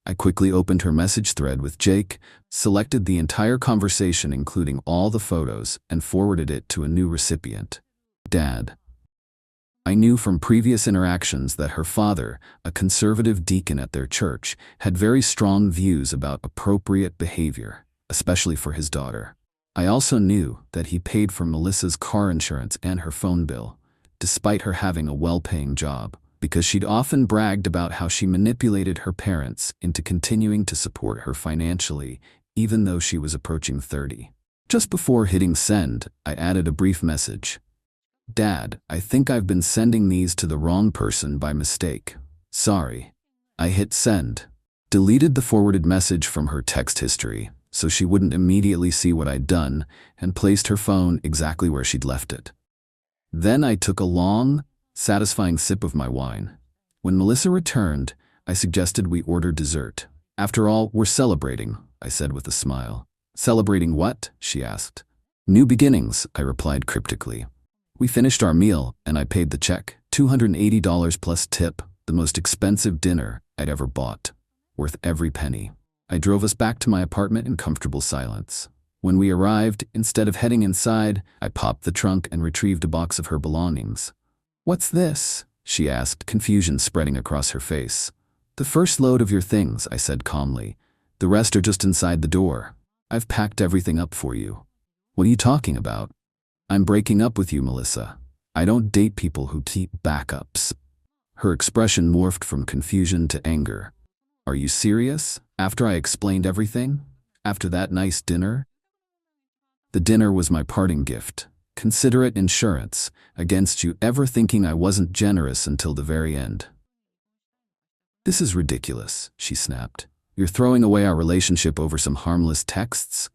I quickly opened her message thread with Jake, selected the entire conversation including all the photos, and forwarded it to a new recipient. Dad. I knew from previous interactions that her father, a conservative deacon at their church, had very strong views about appropriate behavior, especially for his daughter. I also knew that he paid for Melissa's car insurance and her phone bill, despite her having a well-paying job, because she'd often bragged about how she manipulated her parents into continuing to support her financially, even though she was approaching 30. Just before hitting send, I added a brief message. Dad, I think I've been sending these to the wrong person by mistake. Sorry. I hit send. Deleted the forwarded message from her text history, so she wouldn't immediately see what I'd done, and placed her phone exactly where she'd left it. Then I took a long, satisfying sip of my wine. When Melissa returned, I suggested we order dessert. After all, we're celebrating, I said with a smile. Celebrating what? She asked. New beginnings, I replied cryptically. We finished our meal, and I paid the check, $280 plus tip, the most expensive dinner I'd ever bought, worth every penny. I drove us back to my apartment in comfortable silence. When we arrived, instead of heading inside, I popped the trunk and retrieved a box of her belongings. What's this? She asked, confusion spreading across her face. The first load of your things, I said calmly. The rest are just inside the door. I've packed everything up for you. What are you talking about? I'm breaking up with you, Melissa. I don't date people who keep backups. Her expression morphed from confusion to anger. Are you serious? After I explained everything? After that nice dinner? The dinner was my parting gift. Consider it insurance against you ever thinking I wasn't generous until the very end. This is ridiculous, she snapped. You're throwing away our relationship over some harmless texts?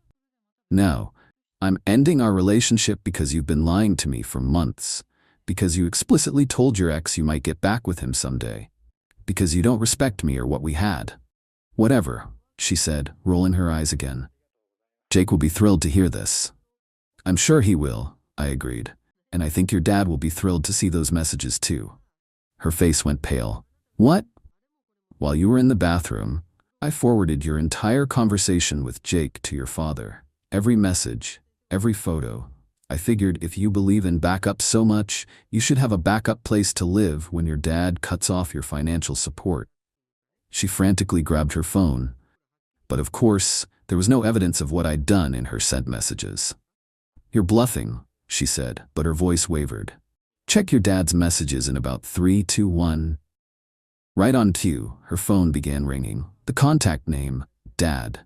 No, I'm ending our relationship because you've been lying to me for months, because you explicitly told your ex you might get back with him someday. Because you don't respect me or what we had. Whatever, she said, rolling her eyes again. Jake will be thrilled to hear this. I'm sure he will, I agreed. And I think your dad will be thrilled to see those messages too. Her face went pale. What? While you were in the bathroom, I forwarded your entire conversation with Jake to your father. Every message, every photo. I figured if you believe in backup so much, you should have a backup place to live when your dad cuts off your financial support. She frantically grabbed her phone. But of course, there was no evidence of what I'd done in her sent messages. You're bluffing, she said, but her voice wavered. Check your dad's messages in about 3, 2, 1. Right on cue, her phone began ringing. The contact name, Dad.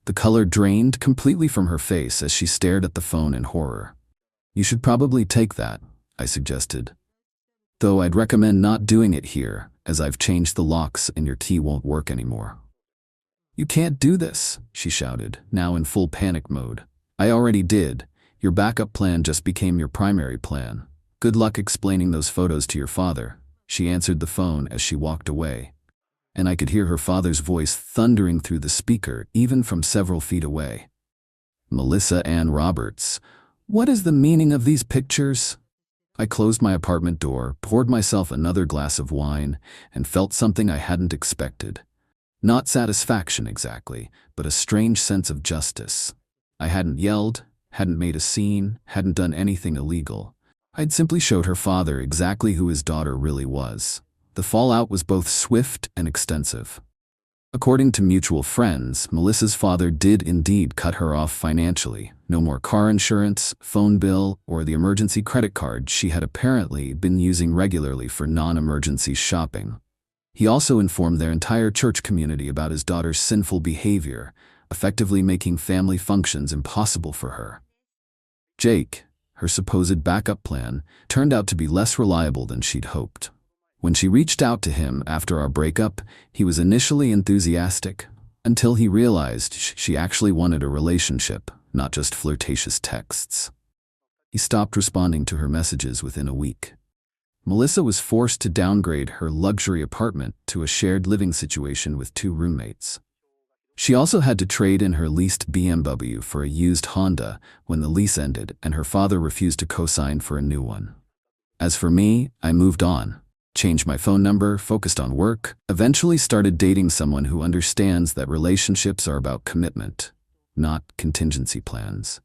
The color drained completely from her face as she stared at the phone in horror. You should probably take that, I suggested. Though I'd recommend not doing it here, as I've changed the locks and your key won't work anymore. You can't do this, she shouted, now in full panic mode. I already did. Your backup plan just became your primary plan. Good luck explaining those photos to your father. She answered the phone as she walked away. And I could hear her father's voice thundering through the speaker, even from several feet away. Melissa Ann Roberts, what is the meaning of these pictures? I closed my apartment door, poured myself another glass of wine, and felt something I hadn't expected. Not satisfaction exactly, but a strange sense of justice. I hadn't yelled, hadn't made a scene, hadn't done anything illegal. I'd simply showed her father exactly who his daughter really was. The fallout was both swift and extensive. According to mutual friends, Melissa's father did indeed cut her off financially. No more car insurance, phone bill, or the emergency credit card she had apparently been using regularly for non-emergency shopping. He also informed their entire church community about his daughter's sinful behavior, effectively making family functions impossible for her. Jake, her supposed backup plan, turned out to be less reliable than she'd hoped. When she reached out to him after our breakup, he was initially enthusiastic, until he realized she actually wanted a relationship, not just flirtatious texts. He stopped responding to her messages within a week. Melissa was forced to downgrade her luxury apartment to a shared living situation with 2 roommates. She also had to trade in her leased BMW for a used Honda when the lease ended and her father refused to co-sign for a new one. As for me, I moved on. Changed my phone number, focused on work, eventually started dating someone who understands that relationships are about commitment, not contingency plans.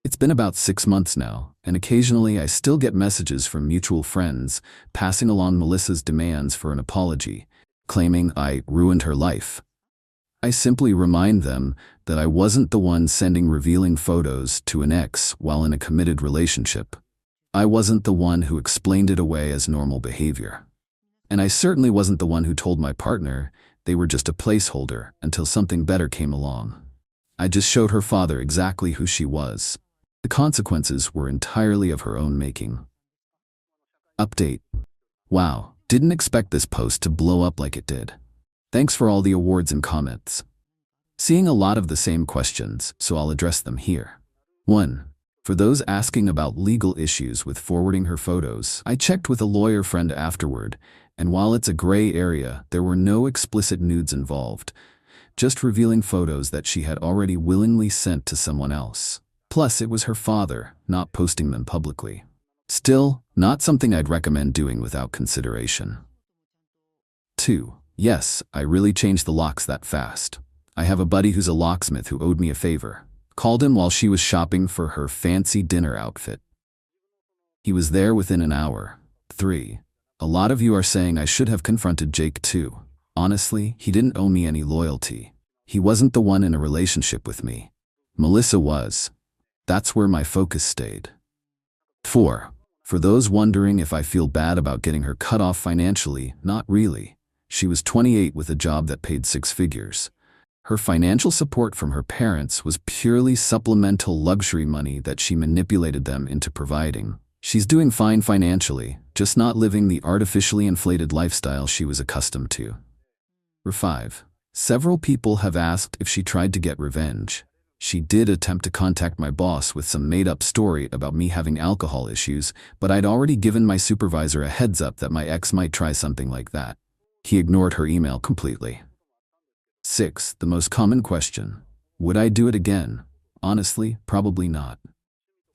It's been about 6 months now, and occasionally I still get messages from mutual friends passing along Melissa's demands for an apology, claiming I ruined her life. I simply remind them that I wasn't the one sending revealing photos to an ex while in a committed relationship. I wasn't the one who explained it away as normal behavior. And I certainly wasn't the one who told my partner they were just a placeholder until something better came along. I just showed her father exactly who she was. The consequences were entirely of her own making. Update. Wow, didn't expect this post to blow up like it did. Thanks for all the awards and comments. Seeing a lot of the same questions, so I'll address them here. 1. For those asking about legal issues with forwarding her photos, I checked with a lawyer friend afterward, and while it's a gray area, there were no explicit nudes involved, just revealing photos that she had already willingly sent to someone else. Plus, it was her father, not posting them publicly. Still, not something I'd recommend doing without consideration. 2. Yes, I really changed the locks that fast. I have a buddy who's a locksmith who owed me a favor. Called him while she was shopping for her fancy dinner outfit. He was there within an hour. 3. A lot of you are saying I should have confronted Jake too. Honestly, he didn't owe me any loyalty. He wasn't the one in a relationship with me. Melissa was. That's where my focus stayed. 4. For those wondering if I feel bad about getting her cut off financially, not really. She was 28 with a job that paid 6 figures. Her financial support from her parents was purely supplemental luxury money that she manipulated them into providing. She's doing fine financially, just not living the artificially inflated lifestyle she was accustomed to. 5. Several people have asked if she tried to get revenge. She did attempt to contact my boss with some made-up story about me having alcohol issues, but I'd already given my supervisor a heads up that my ex might try something like that. He ignored her email completely. 6. The most common question. Would I do it again? Honestly, probably not.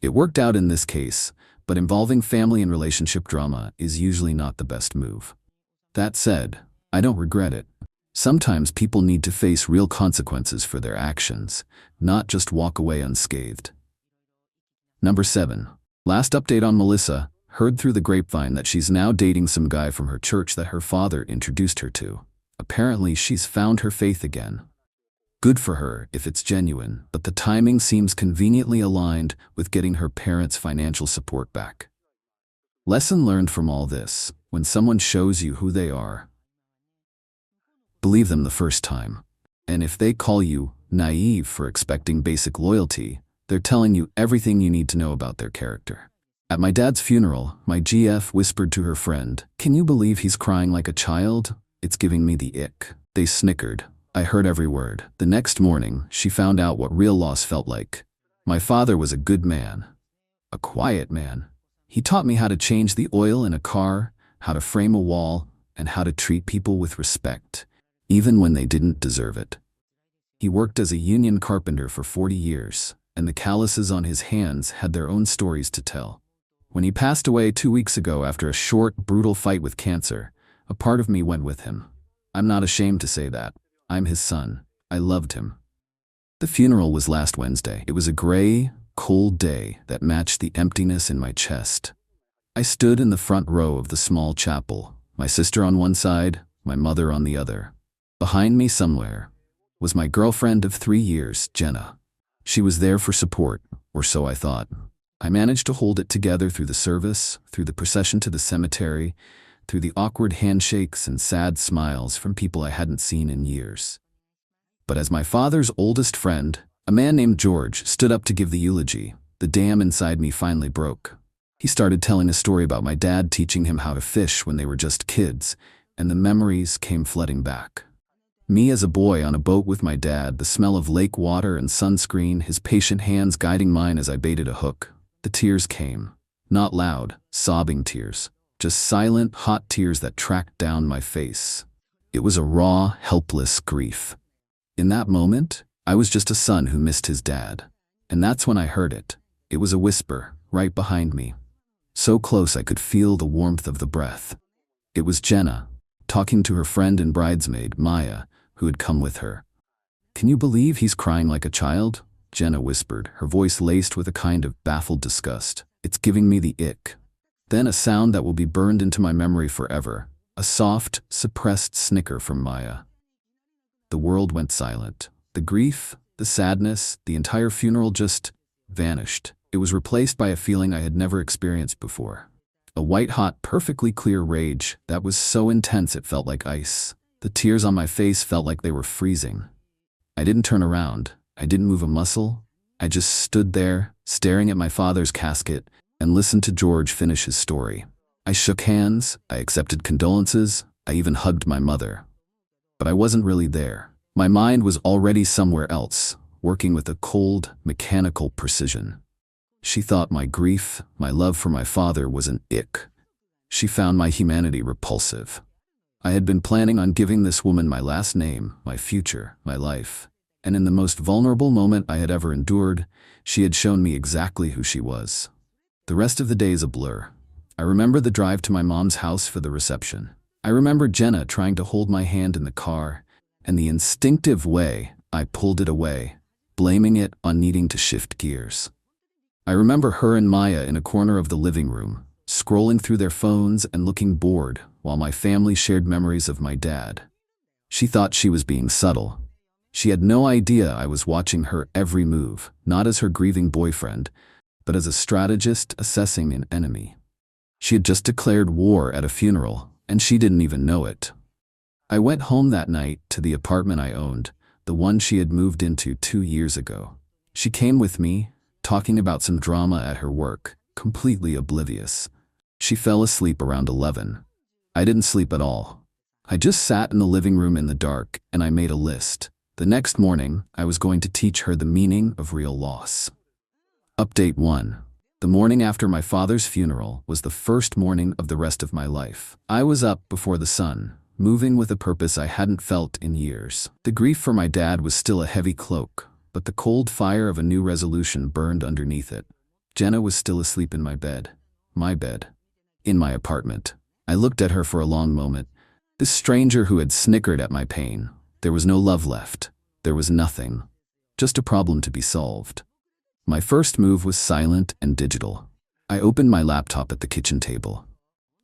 It worked out in this case, but involving family and relationship drama is usually not the best move. That said, I don't regret it. Sometimes people need to face real consequences for their actions, not just walk away unscathed. Number 7. Last update on Melissa. Heard through the grapevine that she's now dating some guy from her church that her father introduced her to. Apparently, she's found her faith again. Good for her if it's genuine, but the timing seems conveniently aligned with getting her parents' financial support back. Lesson learned from all this: when someone shows you who they are, believe them the first time. And if they call you naive for expecting basic loyalty, they're telling you everything you need to know about their character. At my dad's funeral, my GF whispered to her friend, "Can you believe he's crying like a child? It's giving me the ick." They snickered. I heard every word. The next morning, she found out what real loss felt like. My father was a good man. A quiet man. He taught me how to change the oil in a car, how to frame a wall, and how to treat people with respect, even when they didn't deserve it. He worked as a union carpenter for 40 years, and the calluses on his hands had their own stories to tell. When he passed away 2 weeks ago after a short, brutal fight with cancer, a part of me went with him. I'm not ashamed to say that. I'm his son. I loved him. The funeral was last Wednesday. It was a gray, cold day that matched the emptiness in my chest. I stood in the front row of the small chapel, my sister on one side, my mother on the other. Behind me somewhere was my girlfriend of 3 years, Jenna. She was there for support, or so I thought. I managed to hold it together through the service, through the procession to the cemetery, through the awkward handshakes and sad smiles from people I hadn't seen in years. But as my father's oldest friend, a man named George, stood up to give the eulogy, the dam inside me finally broke. He started telling a story about my dad teaching him how to fish when they were just kids, and the memories came flooding back. Me as a boy on a boat with my dad, the smell of lake water and sunscreen, his patient hands guiding mine as I baited a hook. The tears came. Not loud, sobbing tears. Just silent, hot tears that tracked down my face. It was a raw, helpless grief. In that moment, I was just a son who missed his dad. And that's when I heard it. It was a whisper, right behind me. So close I could feel the warmth of the breath. It was Jenna, talking to her friend and bridesmaid, Maya, who had come with her. "Can you believe he's crying like a child?" Jenna whispered, her voice laced with a kind of baffled disgust. "It's giving me the ick." Then a sound that will be burned into my memory forever, a soft, suppressed snicker from Maya. The world went silent. The grief, the sadness, the entire funeral just vanished. It was replaced by a feeling I had never experienced before. A white-hot, perfectly clear rage that was so intense it felt like ice. The tears on my face felt like they were freezing. I didn't turn around. I didn't move a muscle. I just stood there, staring at my father's casket, and listened to George finish his story. I shook hands, I accepted condolences, I even hugged my mother. But I wasn't really there. My mind was already somewhere else, working with a cold, mechanical precision. She thought my grief, my love for my father was an ick. She found my humanity repulsive. I had been planning on giving this woman my last name, my future, my life. And in the most vulnerable moment I had ever endured, she had shown me exactly who she was. The rest of the day is a blur. I remember the drive to my mom's house for the reception. I remember Jenna trying to hold my hand in the car, and the instinctive way I pulled it away, blaming it on needing to shift gears. I remember her and Maya in a corner of the living room, scrolling through their phones and looking bored while my family shared memories of my dad. She thought she was being subtle. She had no idea I was watching her every move, not as her grieving boyfriend, but as a strategist assessing an enemy. She had just declared war at a funeral, and she didn't even know it. I went home that night to the apartment I owned, the one she had moved into 2 years ago. She came with me, talking about some drama at her work, completely oblivious. She fell asleep around 11. I didn't sleep at all. I just sat in the living room in the dark, and I made a list. The next morning, I was going to teach her the meaning of real loss. Update 1. The morning after my father's funeral was the first morning of the rest of my life. I was up before the sun, moving with a purpose I hadn't felt in years. The grief for my dad was still a heavy cloak, but the cold fire of a new resolution burned underneath it. Jenna was still asleep in my bed. My bed. In my apartment. I looked at her for a long moment. This stranger who had snickered at my pain. There was no love left. There was nothing. Just a problem to be solved. My first move was silent and digital. I opened my laptop at the kitchen table.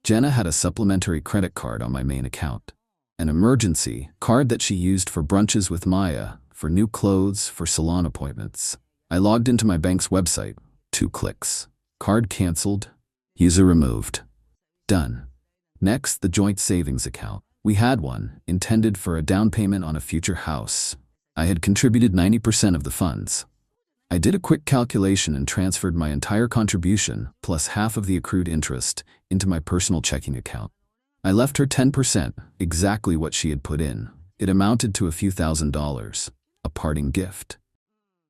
Jenna had a supplementary credit card on my main account. An emergency card that she used for brunches with Maya, for new clothes, for salon appointments. I logged into my bank's website. 2 clicks. Card canceled. User removed. Done. Next, the joint savings account. We had one, intended for a down payment on a future house. I had contributed 90% of the funds. I did a quick calculation and transferred my entire contribution, plus half of the accrued interest, into my personal checking account. I left her 10%, exactly what she had put in. It amounted to a few $1,000s, a parting gift.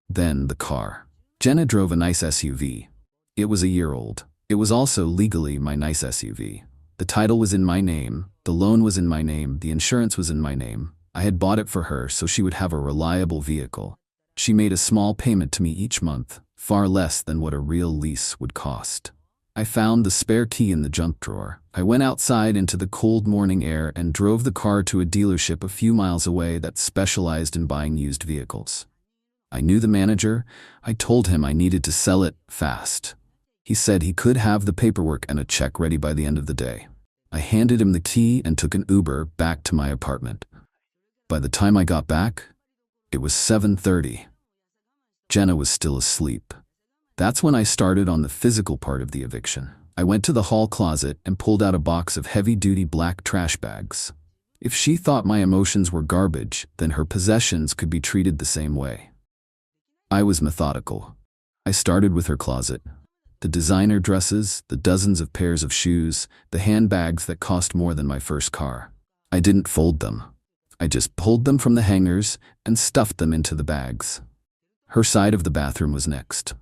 Then the car. Jenna drove a nice SUV. It was a year old. It was also legally my nice SUV. The title was in my name, the loan was in my name, the insurance was in my name. I had bought it for her so she would have a reliable vehicle. She made a small payment to me each month, far less than what a real lease would cost. I found the spare key in the junk drawer. I went outside into the cold morning air and drove the car to a dealership a few miles away that specialized in buying used vehicles. I knew the manager. I told him I needed to sell it fast. He said he could have the paperwork and a check ready by the end of the day. I handed him the key and took an Uber back to my apartment. By the time I got back, it was 7:30. Jenna was still asleep. That's when I started on the physical part of the eviction. I went to the hall closet and pulled out a box of heavy-duty black trash bags. If she thought my emotions were garbage, then her possessions could be treated the same way. I was methodical. I started with her closet. The designer dresses, the dozens of pairs of shoes, the handbags that cost more than my first car. I didn't fold them. I just pulled them from the hangers and stuffed them into the bags. Her side of the bathroom was next.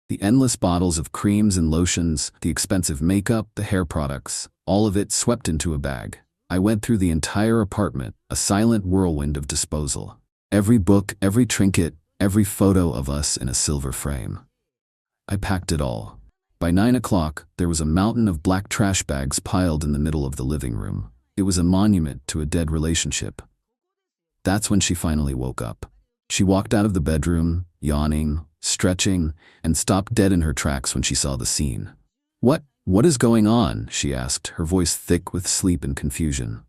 The endless bottles of creams and lotions, the expensive makeup, the hair products, all of it swept into a bag. I went through the entire apartment, a silent whirlwind of disposal. Every book, every trinket, every photo of us in a silver frame. I packed it all. By 9 o'clock, there was a mountain of black trash bags piled in the middle of the living room. It was a monument to a dead relationship. That's when she finally woke up. She walked out of the bedroom, yawning, stretching, and stopped dead in her tracks when she saw the scene. What is going on?" she asked, her voice thick with sleep and confusion.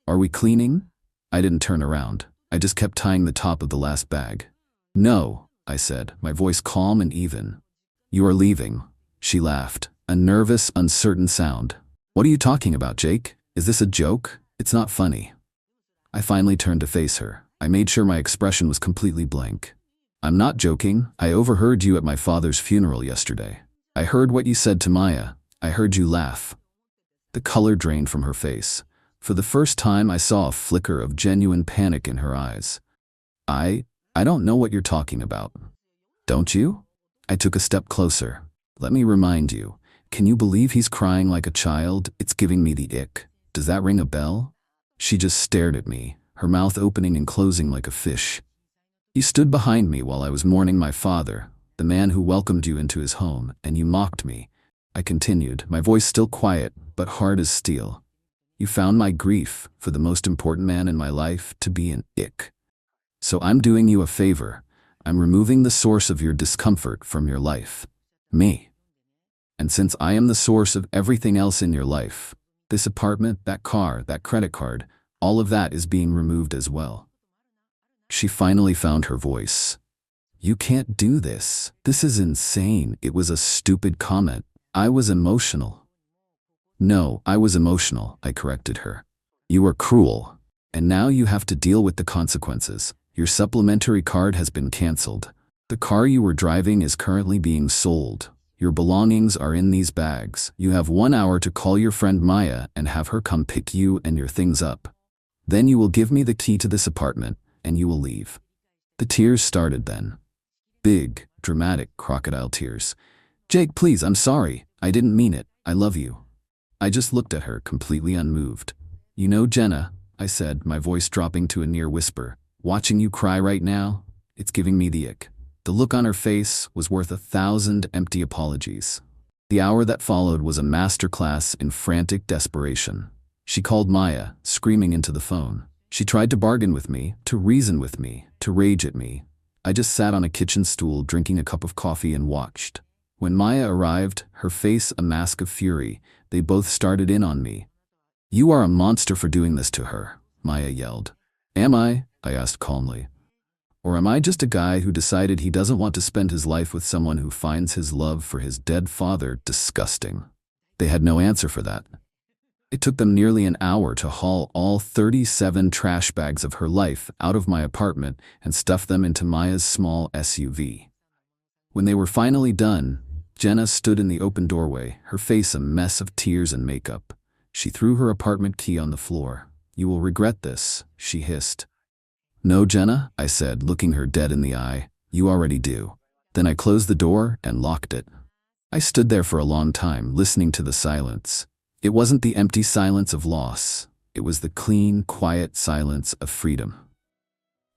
"Are we cleaning?" I didn't turn around. I just kept tying the top of the last bag. "No," I said, my voice calm and even. "You are leaving." She laughed, a nervous, uncertain sound. "What are you talking about, Jake? Is this a joke? It's not funny." I finally turned to face her. I made sure my expression was completely blank. "I'm not joking. I overheard you at my father's funeral yesterday. I heard what you said to Maya. I heard you laugh." The color drained from her face. For the first time, I saw a flicker of genuine panic in her eyes. I don't know what you're talking about." "Don't you?" I took a step closer. "Let me remind you. Can you believe he's crying like a child? It's giving me the ick. Does that ring a bell?" She just stared at me, her mouth opening and closing like a fish. "You stood behind me while I was mourning my father, the man who welcomed you into his home, and you mocked me." I continued, my voice still quiet, but hard as steel. "You found my grief, for the most important man in my life, to be an ick. So I'm doing you a favor. I'm removing the source of your discomfort from your life. Me. And since I am the source of everything else in your life, this apartment, that car, that credit card, all of that is being removed as well." She finally found her voice. "You can't do this. This is insane." It was a stupid comment. I was emotional. "No, I was emotional," I corrected her. "You were cruel. And now you have to deal with the consequences. Your supplementary card has been canceled. The car you were driving is currently being sold. Your belongings are in these bags. You have 1 hour to call your friend Maya and have her come pick you and your things up. Then you will give me the key to this apartment, and you will leave." The tears started then. Big, dramatic crocodile tears. "Jake, please, I'm sorry. I didn't mean it. I love you." I just looked at her, completely unmoved. "You know, Jenna, I said, my voice dropping to a near whisper. Watching you cry right now, it's giving me the ick. The look on her face was worth 1,000 empty apologies. The hour that followed was a masterclass in frantic desperation. She called Maya, screaming into the phone. She tried to bargain with me, to reason with me, to rage at me. I just sat on a kitchen stool drinking a cup of coffee and watched. When Maya arrived, her face a mask of fury, they both started in on me. "You are a monster for doing this to her," Maya yelled. "Am I?" I asked calmly. "Or am I just a guy who decided he doesn't want to spend his life with someone who finds his love for his dead father disgusting?" They had no answer for that. It took them nearly an hour to haul all 37 trash bags of her life out of my apartment and stuff them into Maya's small SUV. When they were finally done, Jenna stood in the open doorway, her face a mess of tears and makeup. She threw her apartment key on the floor. "You will regret this," she hissed. "No, Jenna," I said, looking her dead in the eye. "You already do." Then I closed the door and locked it. I stood there for a long time, listening to the silence. It wasn't the empty silence of loss. It was the clean, quiet silence of freedom.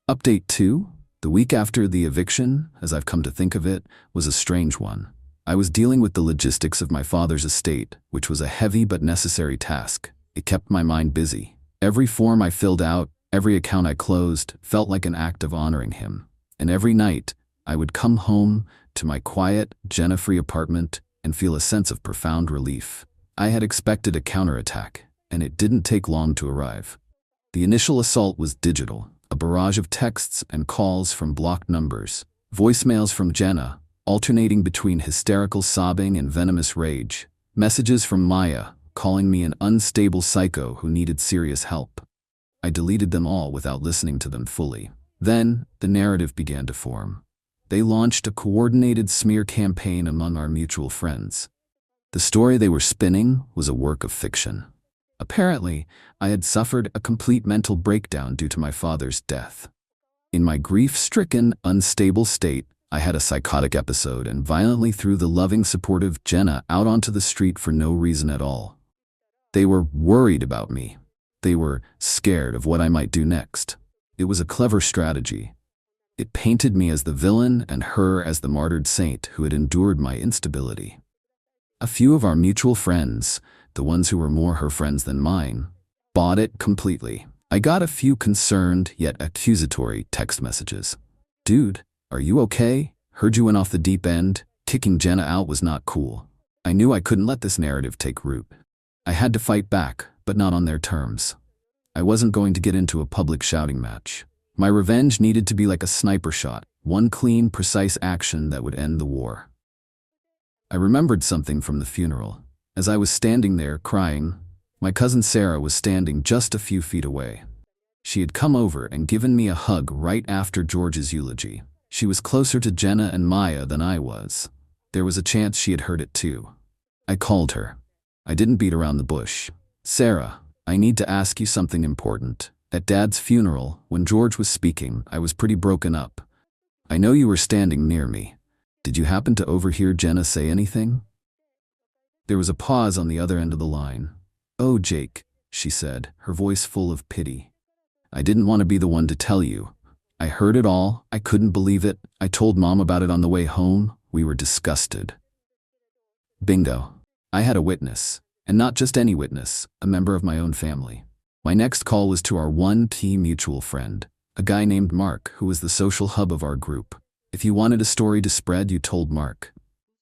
Update 2? The week after the eviction, as I've come to think of it, was a strange one. I was dealing with the logistics of my father's estate, which was a heavy but necessary task. It kept my mind busy. Every form I filled out, every account I closed, felt like an act of honoring him. And every night, I would come home to my quiet, Jenna-free apartment and feel a sense of profound relief. I had expected a counterattack, and it didn't take long to arrive. The initial assault was digital, a barrage of texts and calls from blocked numbers, voicemails from Jenna, alternating between hysterical sobbing and venomous rage, messages from Maya, calling me an unstable psycho who needed serious help. I deleted them all without listening to them fully. Then, the narrative began to form. They launched a coordinated smear campaign among our mutual friends. The story they were spinning was a work of fiction. Apparently, I had suffered a complete mental breakdown due to my father's death. In my grief-stricken, unstable state, I had a psychotic episode and violently threw the loving, supportive Jenna out onto the street for no reason at all. They were worried about me. They were scared of what I might do next. It was a clever strategy. It painted me as the villain and her as the martyred saint who had endured my instability. A few of our mutual friends, the ones who were more her friends than mine, bought it completely. I got a few concerned yet accusatory text messages. "Dude, are you okay? Heard you went off the deep end. Kicking Jenna out was not cool." I knew I couldn't let this narrative take root. I had to fight back, but not on their terms. I wasn't going to get into a public shouting match. My revenge needed to be like a sniper shot, one clean, precise action that would end the war. I remembered something from the funeral. As I was standing there, crying, my cousin Sarah was standing just a few feet away. She had come over and given me a hug right after George's eulogy. She was closer to Jenna and Maya than I was. There was a chance she had heard it too. I called her. I didn't beat around the bush. "Sarah, I need to ask you something important. At Dad's funeral, when George was speaking, I was pretty broken up. I know you were standing near me. Did you happen to overhear Jenna say anything?" There was a pause on the other end of the line. "Oh, Jake," she said, her voice full of pity. "I didn't want to be the one to tell you. I heard it all. I couldn't believe it. I told Mom about it on the way home. We were disgusted." Bingo. I had a witness, and not just any witness, a member of my own family. My next call was to our one key mutual friend, a guy named Mark, who was the social hub of our group. If you wanted a story to spread, you told Mark.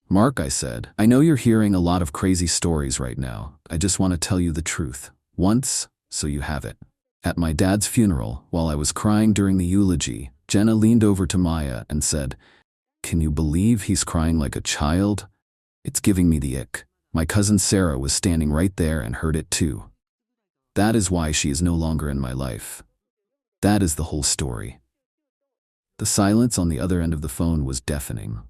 "Mark," I said, "I know you're hearing a lot of crazy stories right now. I just want to tell you the truth. Once, so you have it. At my dad's funeral, while I was crying during the eulogy, Jenna leaned over to Maya and said, 'Can you believe he's crying like a child? It's giving me the ick.' My cousin Sarah was standing right there and heard it too. That is why she is no longer in my life. That is the whole story." The silence on the other end of the phone was deafening.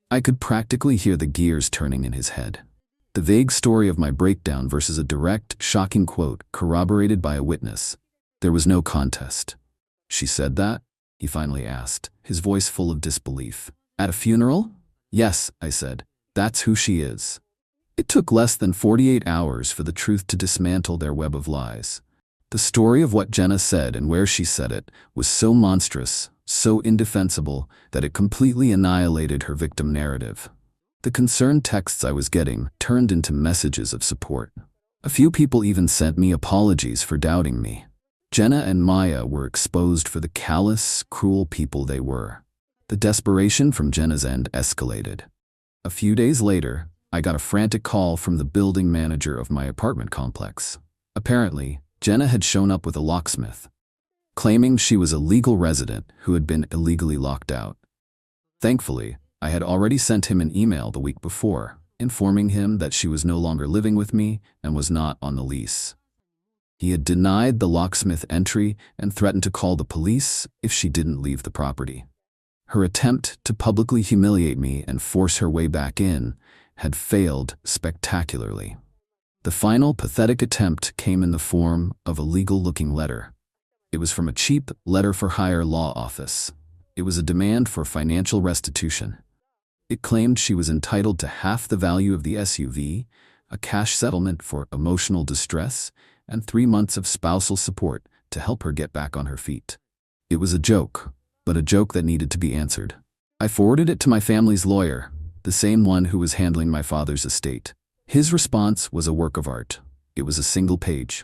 I could practically hear the gears turning in his head. The vague story of my breakdown versus a direct, shocking quote corroborated by a witness. There was no contest. "She said that?" he finally asked, his voice full of disbelief. "At a funeral?" "Yes," I said. "That's who she is." It took less than 48 hours for the truth to dismantle their web of lies. The story of what Jenna said and where she said it was so monstrous, so indefensible, that it completely annihilated her victim narrative. The concerned texts I was getting turned into messages of support. A few people even sent me apologies for doubting me. Jenna and Maya were exposed for the callous, cruel people they were. The desperation from Jenna's end escalated. A few days later, I got a frantic call from the building manager of my apartment complex. Apparently, Jenna had shown up with a locksmith, claiming she was a legal resident who had been illegally locked out. Thankfully, I had already sent him an email the week before, informing him that she was no longer living with me and was not on the lease. He had denied the locksmith entry and threatened to call the police if she didn't leave the property. Her attempt to publicly humiliate me and force her way back in had failed spectacularly. The final pathetic attempt came in the form of a legal-looking letter. It was from a cheap letter-for-hire law office. It was a demand for financial restitution. It claimed she was entitled to half the value of the SUV, a cash settlement for emotional distress, and 3 months of spousal support to help her get back on her feet. It was a joke, but a joke that needed to be answered. I forwarded it to my family's lawyer, the same one who was handling my father's estate. His response was a work of art. It was a single page.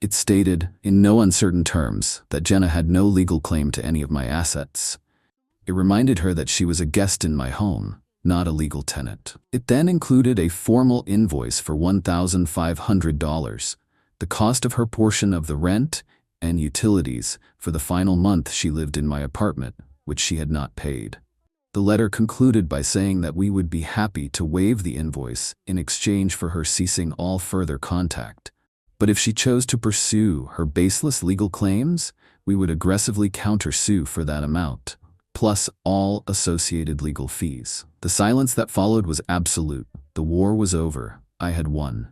It stated, in no uncertain terms, that Jenna had no legal claim to any of my assets. It reminded her that she was a guest in my home, not a legal tenant. It then included a formal invoice for $1,500, the cost of her portion of the rent and utilities for the final month she lived in my apartment, which she had not paid. The letter concluded by saying that we would be happy to waive the invoice in exchange for her ceasing all further contact. But if she chose to pursue her baseless legal claims, we would aggressively countersue for that amount, plus all associated legal fees. The silence that followed was absolute. The war was over. I had won.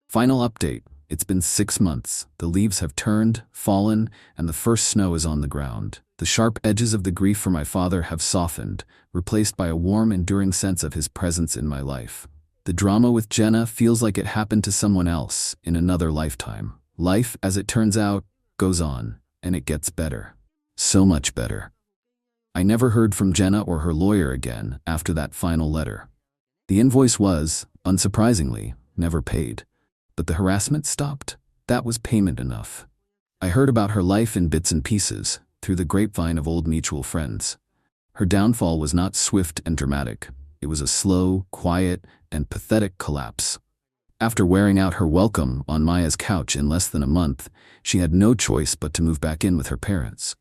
Final update. It's been 6 months. The leaves have turned, fallen, and the first snow is on the ground. The sharp edges of the grief for my father have softened, replaced by a warm, enduring sense of his presence in my life. The drama with Jenna feels like it happened to someone else in another lifetime. Life, as it turns out, goes on, and it gets better. So much better. I never heard from Jenna or her lawyer again after that final letter. The invoice was, unsurprisingly, never paid. But the harassment stopped. That was payment enough. I heard about her life in bits and pieces, through the grapevine of old mutual friends. Her downfall was not swift and dramatic. It was a slow, quiet, and pathetic collapse. After wearing out her welcome on Maya's couch in less than a month, she had no choice but to move back in with her parents.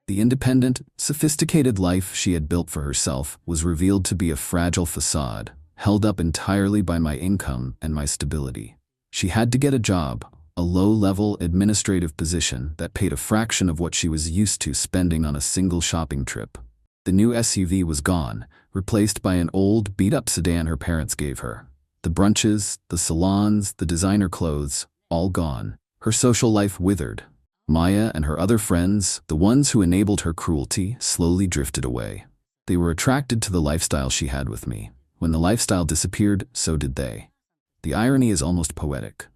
The independent, sophisticated life she had built for herself was revealed to be a fragile facade, held up entirely by my income and my stability. She had to get a job, a low-level administrative position that paid a fraction of what she was used to spending on a single shopping trip. The new SUV was gone, replaced by an old, beat-up sedan her parents gave her. The brunches, the salons, the designer clothes, all gone. Her social life withered. Maya and her other friends, the ones who enabled her cruelty, slowly drifted away. They were attracted to the lifestyle she had with me. When the lifestyle disappeared, so did they. The irony is almost poetic.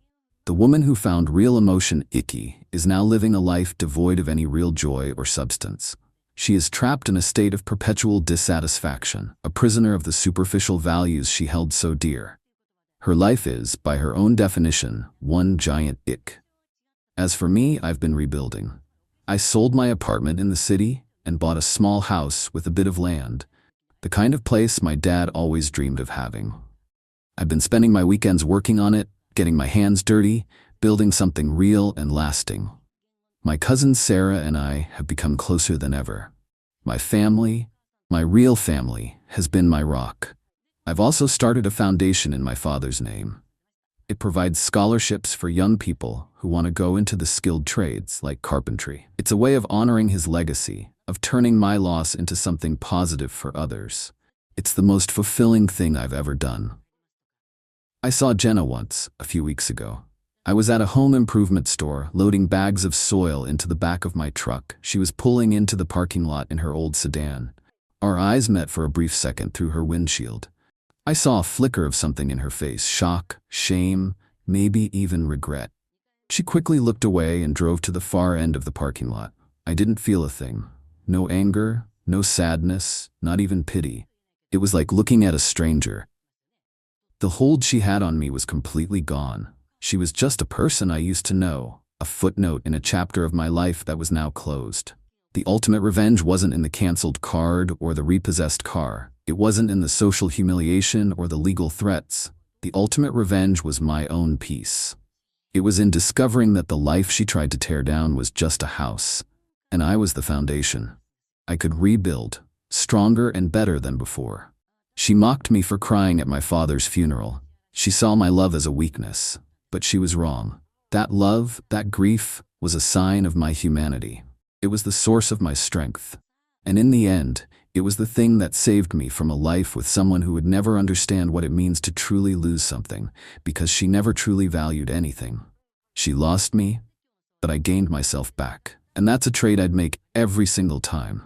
The woman who found real emotion icky is now living a life devoid of any real joy or substance. She is trapped in a state of perpetual dissatisfaction, a prisoner of the superficial values she held so dear. Her life is, by her own definition, one giant ick. As for me, I've been rebuilding. I sold my apartment in the city and bought a small house with a bit of land, the kind of place my dad always dreamed of having. I've been spending my weekends working on it, getting my hands dirty, building something real and lasting. My cousin Sarah and I have become closer than ever. My family, my real family, has been my rock. I've also started a foundation in my father's name. It provides scholarships for young people who want to go into the skilled trades like carpentry. It's a way of honoring his legacy, of turning my loss into something positive for others. It's the most fulfilling thing I've ever done. I saw Jenna once, a few weeks ago. I was at a home improvement store, loading bags of soil into the back of my truck. She was pulling into the parking lot in her old sedan. Our eyes met for a brief second through her windshield. I saw a flicker of something in her face, shock, shame, maybe even regret. She quickly looked away and drove to the far end of the parking lot. I didn't feel a thing. No anger, no sadness, not even pity. It was like looking at a stranger. The hold she had on me was completely gone. She was just a person I used to know, a footnote in a chapter of my life that was now closed. The ultimate revenge wasn't in the canceled card or the repossessed car. It wasn't in the social humiliation or the legal threats. The ultimate revenge was my own peace. It was in discovering that the life she tried to tear down was just a house, and I was the foundation. I could rebuild, stronger and better than before. She mocked me for crying at my father's funeral. She saw my love as a weakness, but she was wrong. That love, that grief, was a sign of my humanity. It was the source of my strength. And in the end, it was the thing that saved me from a life with someone who would never understand what it means to truly lose something, because she never truly valued anything. She lost me, but I gained myself back. And that's a trade I'd make every single time.